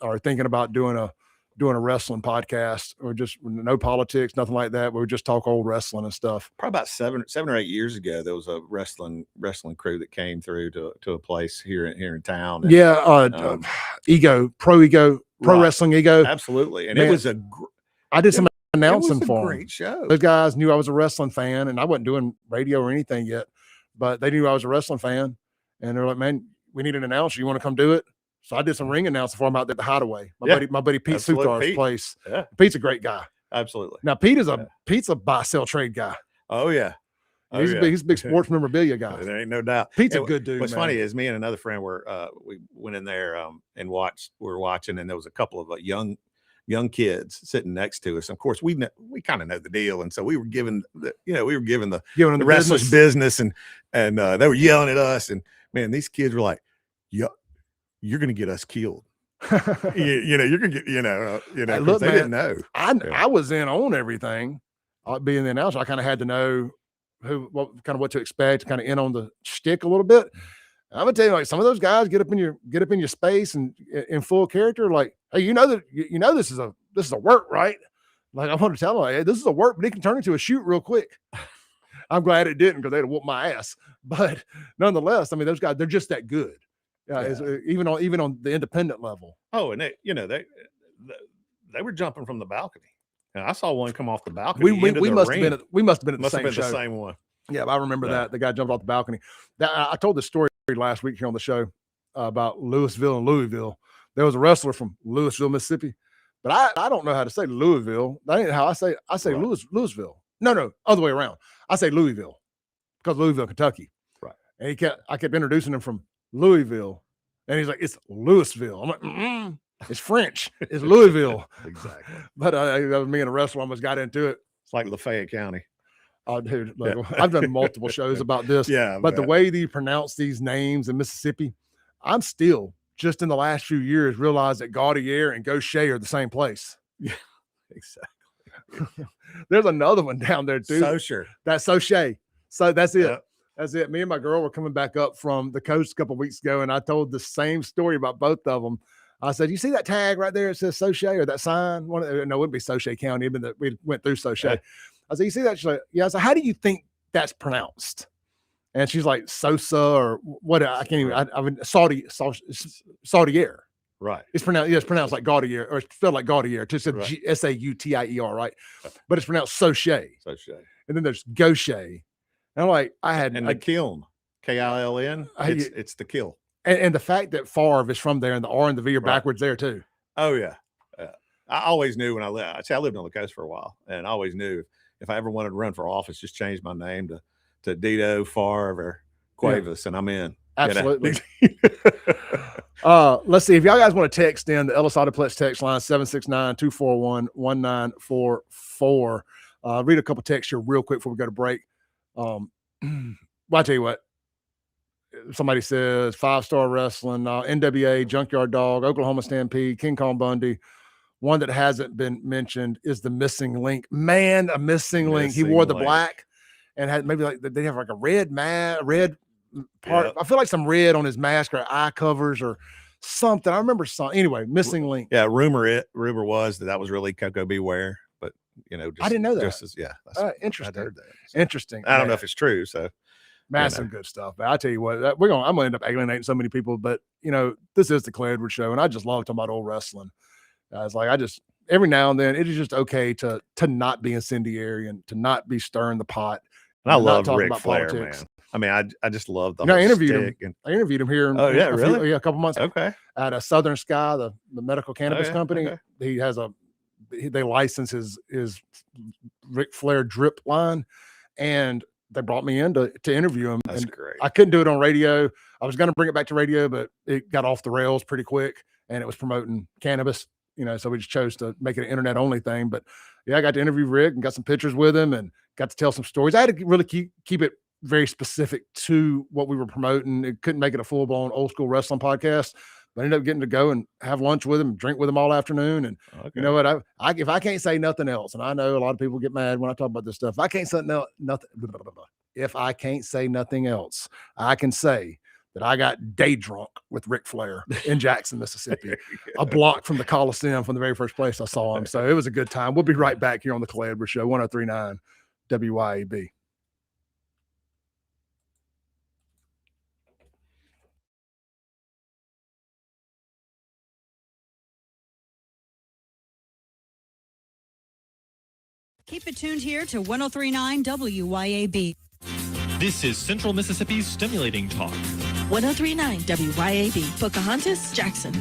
are thinking about doing a wrestling podcast, or just no politics, nothing like that. We just talk old wrestling and stuff.
Probably about seven or 8 years ago, there was a wrestling crew that came through to a place here in town. And,
Yeah, Pro
right.
Wrestling Ego.
Absolutely, and
Man,
it was
I did some announcing
it was a
for
great
them.
show.
Those guys knew I was a wrestling fan, and I wasn't doing radio or anything yet, but they knew I was a wrestling fan, and they're like, "Man, we need an announcer. You want to come do it?" So I did some ring announcing for them out at the Hideaway. My buddy Pete
Absolute
Suthar's
Pete.
place.
Yeah.
Pete's a great guy.
Absolutely.
Now Pete's a buy sell trade guy.
Oh yeah. Oh,
He's
yeah.
he's a big sports memorabilia guy.
There ain't no doubt.
Pete's a
And
good dude.
What's
man.
funny is me and another friend we went in there and watched. We were watching, and there was a couple of young kids sitting next to us. Of course, we kind of know the deal, and so we were giving the wrestlers business, and they were yelling at us, and man, these kids were like, "Yeah, you're gonna get us killed." You're gonna get
Hey,
'cause
look,
they
man,
didn't know.
I was in on everything. Being the announcer, I kind of had to know what to expect, kind of in on the shtick a little bit. I'm gonna tell you, like some of those guys get up in your space and in full character, like, hey, this is a work, right? Like I want to tell them, like, hey, this is a work, but it can turn into a shoot real quick. I'm glad it didn't, because they'd have whooped my ass. But nonetheless, I mean, those guys, they're just that good. Even on the independent level.
Oh, and they were jumping from the balcony, and I saw one come off the balcony.
We must have been at the same show.
The same one.
Yeah, I remember that the guy jumped off the balcony. I told the story last week here on the show about Louisville and Louisville. There was a wrestler from Louisville, Mississippi, but I don't know how to say Louisville. That ain't how I say. I say
Right.
Louisville. No, other way around. I say Louisville because Louisville, Kentucky.
Right.
And I kept introducing him from Louisville, and he's like, "It's Louisville." I'm like, "It's French. It's Louisville."
Exactly.
But that was me and a wrestler almost got into it.
It's like Lafayette County.
Oh, dude, I've done multiple shows about this.
Yeah,
but the way they pronounce these names in Mississippi, I'm still just in the last few years realized that Gaudier and Gaucher are the same place.
Yeah, exactly.
There's another one down there too.
Socher.
That's Soche. So that's it.
Yep.
That's it. Me and my girl were coming back up from the coast a couple of weeks ago, and I told the same story about both of them. I said, "You see that tag right there? It says Soche, or that sign? No, it wouldn't be Soche County. Even that we went through Soche."
Yeah.
I said, "You see that?" She's like, "Yeah." I said, "How do you think that's pronounced?" And she's like, "Sosa," or what? I can't even. I mean, Saudier.
Right.
It's pronounced. Yeah, it's pronounced like Gaudier, or it's spelled like Gaudier. It's just
Right.
Sautier, right? But it's pronounced Soche.
Soche.
And then there's Gaucher. And I'm like,
And the kiln, KILN. It's the kill.
And the fact that Favre is from there, and the R and the V are backwards there too.
Oh yeah. I always knew when I lived on the coast for a while, and I always knew if I ever wanted to run for office, just change my name to Dito, Favre, or Cuevas, and I'm in.
Absolutely. Let's see if y'all guys want to text in the Ellis Autoplex text line 769-241-1944. Read a couple texts here real quick before we go to break. Well, I'll tell you what. Somebody says 5-star wrestling, NWA, Junkyard Dog, Oklahoma Stampede, King Kong Bundy. One that hasn't been mentioned is the Missing Link. Man, a missing link. He wore the black and had maybe like they have like a red part.
Yep.
I feel like some red on his mask or eye covers or something. I remember something. Anyway, Missing Link.
Yeah, rumor was that was really Coco Beware, but just,
I didn't know that.
Interesting.
Interesting.
I heard that.
Interesting.
I don't know if it's true. So
Man, some good stuff. But I tell you what, I'm gonna end up alienating so many people. But this is the Clay Edwards Show, and I just love talking about old wrestling. It's like every now and then it is just okay to not be incendiary and to not be stirring the pot.
And I love
talking
Ric
about
Flair,
politics.
man. I mean, I just love the.
I interviewed
stick
him. I interviewed him here.
Oh yeah, really?
A couple months.
Okay.
At a Southern Sky, the medical cannabis
yeah?
company.
Okay.
He has they license his Ric Flair drip line, and they brought me in to interview him.
That's
and
great.
I couldn't do it on radio. I was going to bring it back to radio, but it got off the rails pretty quick, and it was promoting cannabis, so we just chose to make it an internet only thing. But yeah, I got to interview Rick and got some pictures with him and got to tell some stories. I had to really keep it very specific to what we were promoting. It couldn't make it a full-blown old school wrestling podcast, but I ended up getting to go and have lunch with him, drink with him all afternoon. And you know what? If I can't say nothing else, and I know a lot of people get mad when I talk about this stuff, if I can't say nothing else, I can say that I got day drunk with Ric Flair in Jackson, Mississippi, a block from the Coliseum from the very first place I saw him. So it was a good time. We'll be right back here on the Clay Edwards Show, 103.9 WYAB.
Keep it tuned here to 103.9 WYAB.
This is Central Mississippi's Stimulating Talk.
103.9 WYAB. Pocahontas, Jackson.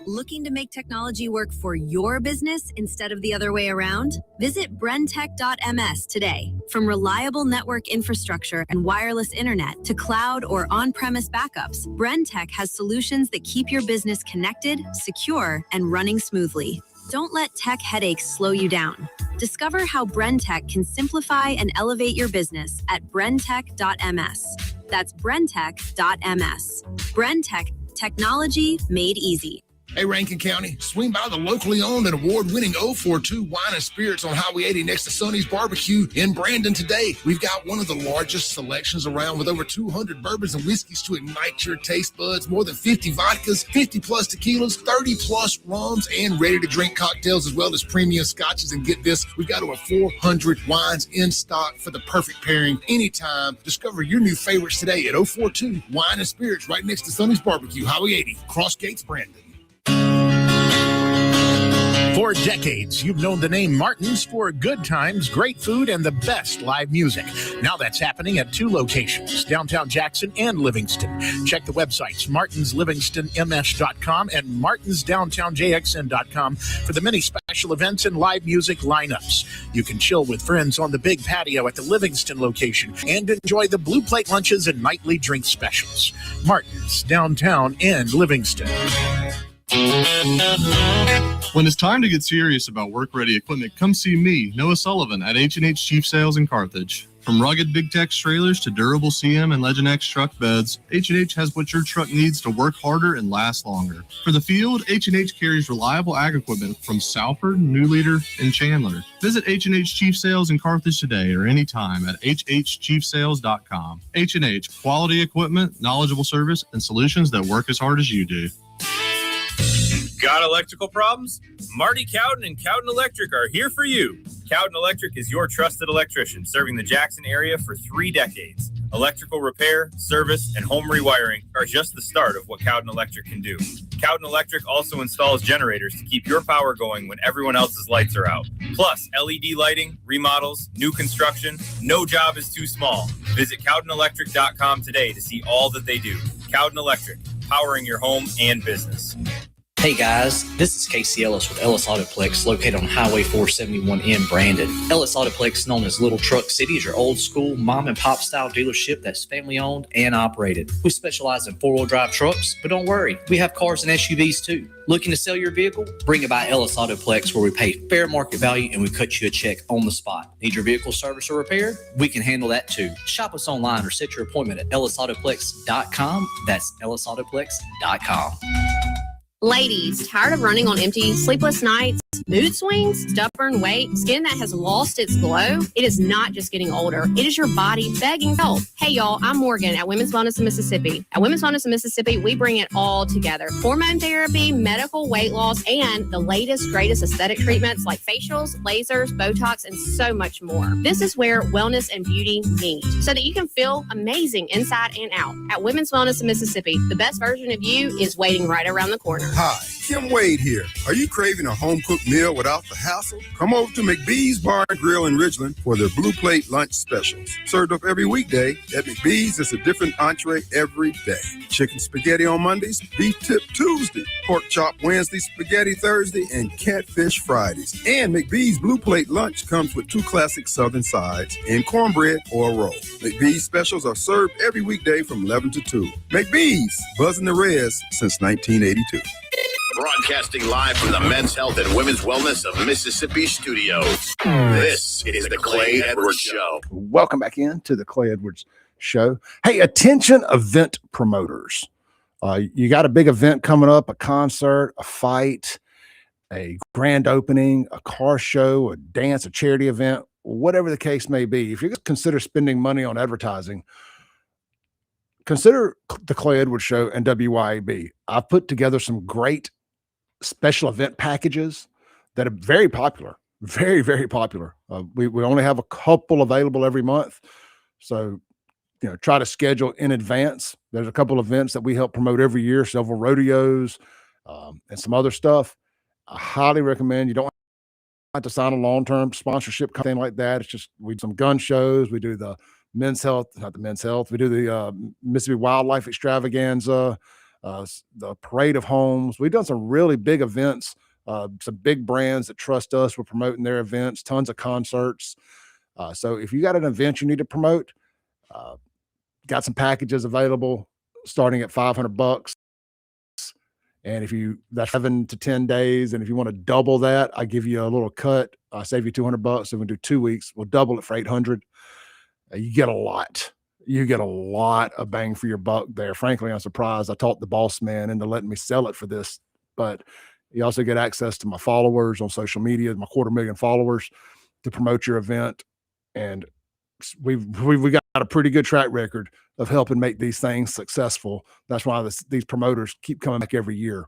Looking to make technology work for your business instead of the other way around? Visit brentech.ms today. From reliable network infrastructure and wireless internet to cloud or on-premise backups, Brentech has solutions that keep your business connected, secure, and running smoothly. Don't let tech headaches slow you down. Discover how Brentech can simplify and elevate your business at brentech.ms. That's brentech.ms. Brentech, technology made easy.
Hey, Rankin County, swing by the locally owned and award-winning 042 Wine and Spirits on Highway 80 next to Sonny's Barbecue in Brandon today. We've got one of the largest selections around with over 200 bourbons and whiskeys to ignite your taste buds, more than 50 vodkas, 50-plus tequilas, 30-plus rums, and ready-to-drink cocktails, as well as premium scotches. And get this, we've got over 400 wines in stock for the perfect pairing anytime. Discover your new favorites today at 042 Wine and Spirits right next to Sonny's Barbecue, Highway 80, Cross Gates, Brandon.
For decades, you've known the name Martin's for good times, great food, and the best live music. Now that's happening at 2 locations, downtown Jackson and Livingston. Check the websites, martinslivingstonms.com and martinsdowntownjxn.com for the many special events and live music lineups. You can chill with friends on the big patio at the Livingston location and enjoy the Blue Plate lunches and nightly drink specials. Martin's, downtown and Livingston.
When it's time to get serious about work-ready equipment, come see me, Noah Sullivan, at H&H Chief Sales in Carthage. From rugged Big Tex trailers to durable CM and Legend X truck beds, H&H has what your truck needs to work harder and last longer. For the field, H&H carries reliable ag equipment from Salford, New Leader, and Chandler. Visit H&H Chief Sales in Carthage today or anytime at hhchiefsales.com. H&H, quality equipment, knowledgeable service, and solutions that work as hard as you do.
Got electrical problems? Marty Cowden and Cowden Electric are here for you. Cowden Electric is your trusted electrician, serving the Jackson area for 3 decades. Electrical repair, service, and home rewiring are just the start of what Cowden Electric can do. Cowden Electric also installs generators to keep your power going when everyone else's lights are out. Plus, LED lighting, remodels, new construction, no job is too small. Visit CowdenElectric.com today to see all that they do. Cowden Electric, powering your home and business.
Hey guys, this is Casey Ellis with Ellis Autoplex, located on Highway 471 in Brandon. Ellis Autoplex, known as Little Truck City, is your old school mom and pop style dealership that's family owned and operated. We specialize in 4-wheel drive trucks, but don't worry, we have cars and SUVs too. Looking to sell your vehicle? Bring it by Ellis Autoplex, where we pay fair market value and we cut you a check on the spot. Need your vehicle service or repair? We can handle that too. Shop us online or set your appointment at ellisautoplex.com. That's ellisautoplex.com.
Ladies, tired of running on empty, sleepless nights, mood swings, stubborn weight, skin that has lost its glow? It is not just getting older. It is your body begging for help. Hey, y'all, I'm Morgan at Women's Wellness in Mississippi. At Women's Wellness in Mississippi, we bring it all together. Hormone therapy, medical weight loss, and the latest, greatest aesthetic treatments like facials, lasers, Botox, and so much more. This is where wellness and beauty meet, so that you can feel amazing inside and out. At Women's Wellness in Mississippi, the best version of you is waiting right around the corner.
Hi,
Kim Wade here. Are you craving a home-cooked meal without the hassle? Come over to McBee's Bar and Grill in Ridgeland for their Blue Plate lunch specials. Served up every weekday, at McBee's is a different entree every day. Chicken spaghetti on Mondays, beef tip Tuesday, pork chop Wednesday, spaghetti Thursday, and catfish Fridays. And McBee's Blue Plate lunch comes with 2 classic Southern sides and cornbread or a roll. McBee's specials are served every weekday from 11 to 2. McBee's, buzzing the res since 1982.
Broadcasting live from the Men's Health and Women's Wellness of Mississippi studios. This is the Clay Edwards Show.
Welcome back in to the Clay Edwards Show. Hey, attention event promoters. You got a big event coming up, a concert, a fight, a grand opening, a car show, a dance, a charity event, whatever the case may be. If you're going to consider spending money on advertising, consider the Clay Edwards Show and WYAB. I've put together some great special event packages that are very popular, very, very popular. We only have a couple available every month. So, try to schedule in advance. There's a couple events that we help promote every year, several rodeos and some other stuff. I highly recommend. You don't have to sign a long-term sponsorship, thing like that. It's just, we do some gun shows. We do the Men's Health, not the Men's Health. We do the Mississippi Wildlife Extravaganza, the Parade of Homes. We've done some really big events, some big brands that trust us. We're promoting their events, tons of concerts. So if you got an event you need to promote, got some packages available starting at $500. And that's 7 to 10 days. And if you want to double that, I give you a little cut. I save you $200. If we do 2 weeks, we'll double it for $800. You get a lot. You get a lot of bang for your buck there. Frankly, I'm surprised. I talked the boss man into letting me sell it for this, but you also get access to my followers on social media, my 250,000 followers, to promote your event. And we've got a pretty good track record of helping make these things successful. That's why these promoters keep coming back every year.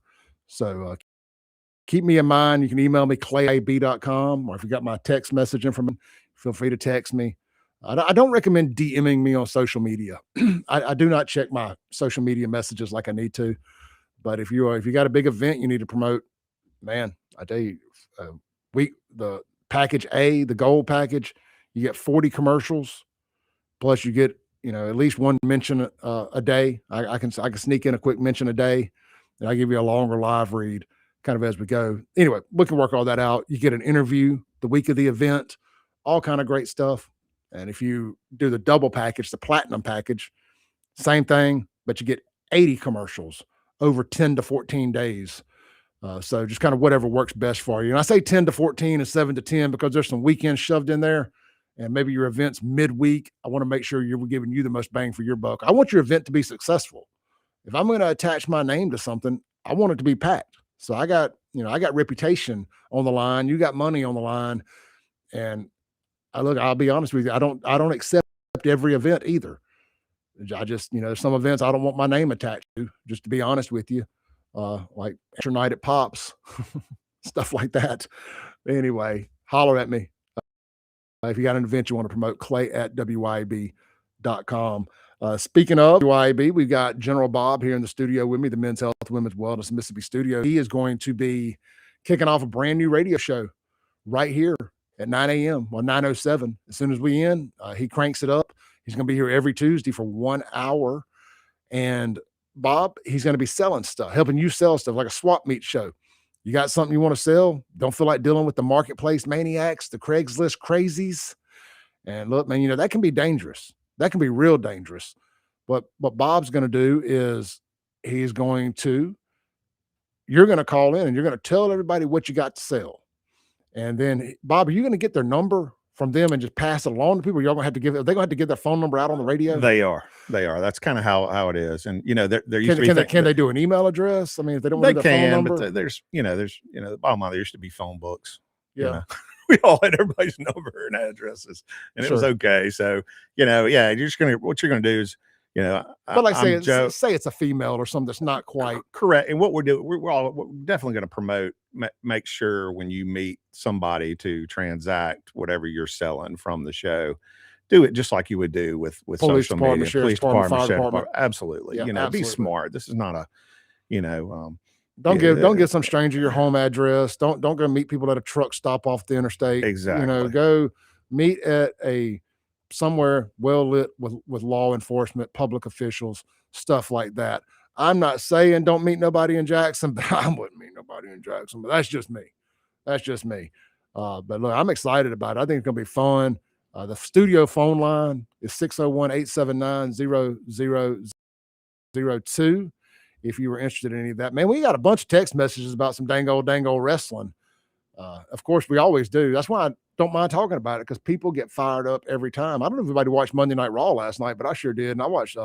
So keep me in mind. You can email me, clayab.com, or if you got my text message information, feel free to text me. I don't recommend DMing me on social media. I do not check my social media messages like I need to. But if you got a big event you need to promote, man, I tell you, the package A, the gold package, you get 40 commercials, plus you get at least one mention a day. I can sneak in a quick mention a day, and I give you a longer live read kind of as we go. Anyway, we can work all that out. You get an interview the week of the event, all kind of great stuff. And if you do the double package, the platinum package, same thing, but you get 80 commercials over 10 to 14 days. So just kind of whatever works best for you. And I say 10 to 14 and 7 to 10 because there's some weekends shoved in there, and maybe your event's midweek. I want to make sure you're giving you the most bang for your buck. I want your event to be successful. If I'm going to attach my name to something, I want it to be packed. So I got reputation on the line. You got money on the line. And I'll be honest with you. I don't accept every event either. I just, some events I don't want my name attached to, just to be honest with you. Like extra night at Pops, stuff like that. Anyway, holler at me. If you got an event you want to promote, clay@wyab.com. Speaking of WYAB, we've got General Bob here in the studio with me, the Men's Health, Women's Wellness Mississippi studio. He is going to be kicking off a brand new radio show right here at 9 a.m. Well, 9:07. As soon as we end, he cranks it up. He's going to be here every Tuesday for 1 hour. And Bob, he's going to be selling stuff, helping you sell stuff like a swap meet show. You got something you want to sell? Don't feel like dealing with the marketplace maniacs, the Craigslist crazies. And look, man, that can be dangerous. That can be real dangerous. But what Bob's going to do is you're going to call in and you're going to tell everybody what you got to sell. And then, Bob, are you going to get their number from them and just pass it along to people? Are they going to have to give their phone number out on the radio?
They are. That's kind of how it is. And there used to be
can they do an email address? I mean, if they don't want their phone number,
but there's the bottom line, there used to be phone books.
Yeah.
We all had everybody's number and addresses, and it was okay. So, what you're going to do is,
but like say it's a female or something that's not quite
correct. And what we're doing, we're definitely going to promote, make sure when you meet somebody to transact whatever you're selling from the show, do it just like you would do with
police
social
department,
media,
police department, fire department.
Absolutely.
Yeah,
Be
absolutely.
smart. This is not a,
Don't give some stranger your home address. Don't go meet people at a truck stop off the interstate.
Exactly.
Go meet at somewhere well lit with law enforcement, public officials, stuff like that. I'm not saying don't meet nobody in Jackson, but I wouldn't meet nobody in Jackson. But that's just me. That's just me. But look, I'm excited about it. I think it's gonna be fun. The studio phone line is 601-879-0002. If you were interested in any of that, man, we got a bunch of text messages about some dang old wrestling. Of course, we always do. That's why I don't mind talking about it, because people get fired up every time. I don't know if everybody watched Monday Night Raw last night, but I sure did. And I watched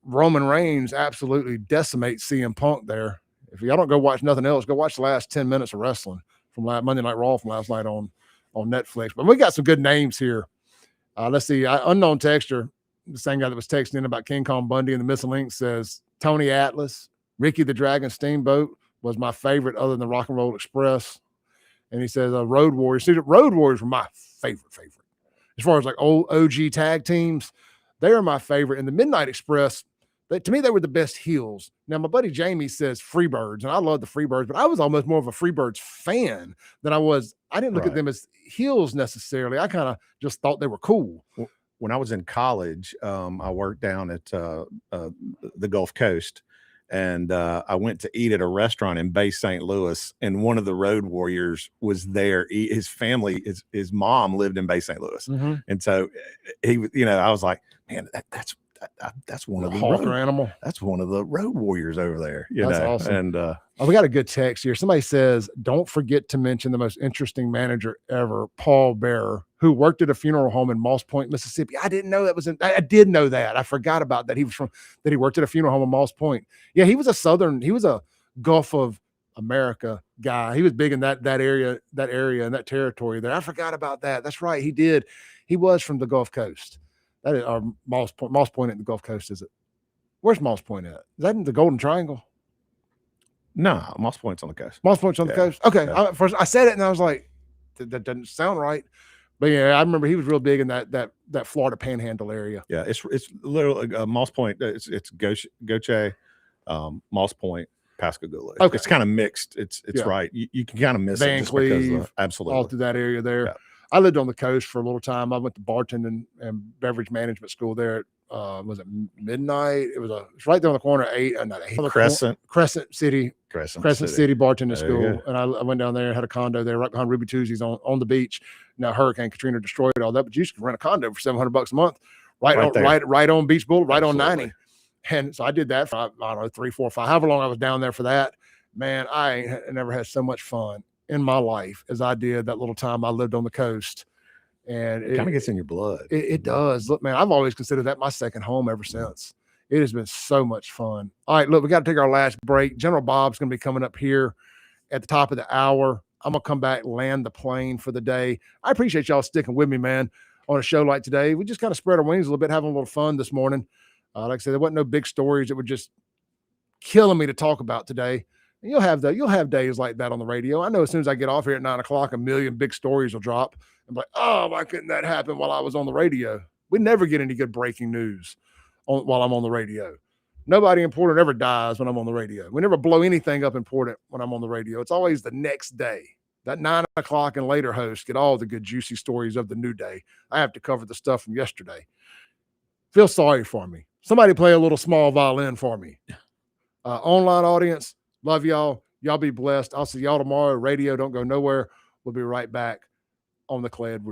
Roman Reigns absolutely decimate CM Punk there. If y'all don't go watch nothing else, go watch the last 10 minutes of wrestling from Monday Night Raw from last night on Netflix. But we got some good names here. Let's see. Unknown texture, the same guy that was texting in about King Kong Bundy and the missing link, says Tony Atlas, Ricky the Dragon Steamboat was my favorite other than the Rock and Roll Express. And he says Road Warriors. See, the Road Warriors were my favorite. As far as like old OG tag teams, they are my favorite. And the Midnight Express, to me, they were the best heels. Now, my buddy Jamie says Freebirds, and I love the Freebirds, but I was almost more of a Freebirds fan than I didn't look at them as heels necessarily. I kind of just thought they were cool.
When I was in college, I worked down at the Gulf Coast, and I went to eat at a restaurant in Bay St. Louis, and one of the Road Warriors was there. His family, his mom lived in Bay St. Louis.
Mhm.
And so he, I was like, man, that's one of the
Hawker animal.
That's one of the Road Warriors over there.
That's awesome.
And
we got a good text here. Somebody says, don't forget to mention the most interesting manager ever, Paul Bearer, who worked at a funeral home in Moss Point, Mississippi. I didn't know that was I did know that. I forgot about that. He worked at a funeral home in Moss Point. Yeah, he was a Gulf of America guy. He was big in that area and that territory there. I forgot about that. That's right. He did. He was from the Gulf Coast. That is Moss Point at the Gulf Coast, is it? Where's Moss Point at? Is that in the Golden Triangle?
no, Moss Point's on the coast.
Moss Point's on the coast. Okay.
Yeah.
First I said it and I was like, that doesn't sound right. But yeah, I remember he was real big in that Florida Panhandle area.
Yeah, it's literally Moss Point. It's Goche, Moss Point, Pascagoula.
Okay.
It's kind of mixed. It's
Yeah.
right. You can kind of miss it
Van
just because
Cleve,
absolutely.
all through that area there.
Yeah.
I lived on the coast for a little time. I went to bartending and beverage management school there. Was it Midnight? It's right there on the corner of
Crescent
City bartending school. And I went down there and had a condo there right behind Ruby Tuesdays on the beach. Now Hurricane Katrina destroyed all that, but you could rent a condo for $700 a month, right on Beach Boulevard, right on 90. And so I did that for, I don't know, 3, 4, 5, however long I was down there for that. Man, I never had so much fun in my life as I did that little time I lived on the coast. And
it kind of gets in your blood.
It does. Look, man, I've always considered that my second home ever since. It has been so much fun. All right, look, we got to take our last break. General Bob's going to be coming up here at the top of the hour. I'm going to come back, land the plane for the day. I appreciate y'all sticking with me, man, on a show like today. We just kind of spread our wings a little bit, having a little fun this morning. Like I said, there wasn't no big stories that were just killing me to talk about today. And you'll have days like that on the radio. I know as soon as I get off here at 9 o'clock, a million big stories will drop. I'm like, oh, why couldn't that happen while I was on the radio? We never get any good breaking news while I'm on the radio. Nobody important ever dies when I'm on the radio. We never blow anything up important when I'm on the radio. It's always the next day. That 9 o'clock and later host get all the good, juicy stories of the new day. I have to cover the stuff from yesterday. Feel sorry for me. Somebody play a little small violin for me. Online audience, love y'all. Y'all be blessed. I'll see y'all tomorrow. Radio, don't go nowhere. We'll be right back on the Clay Edwards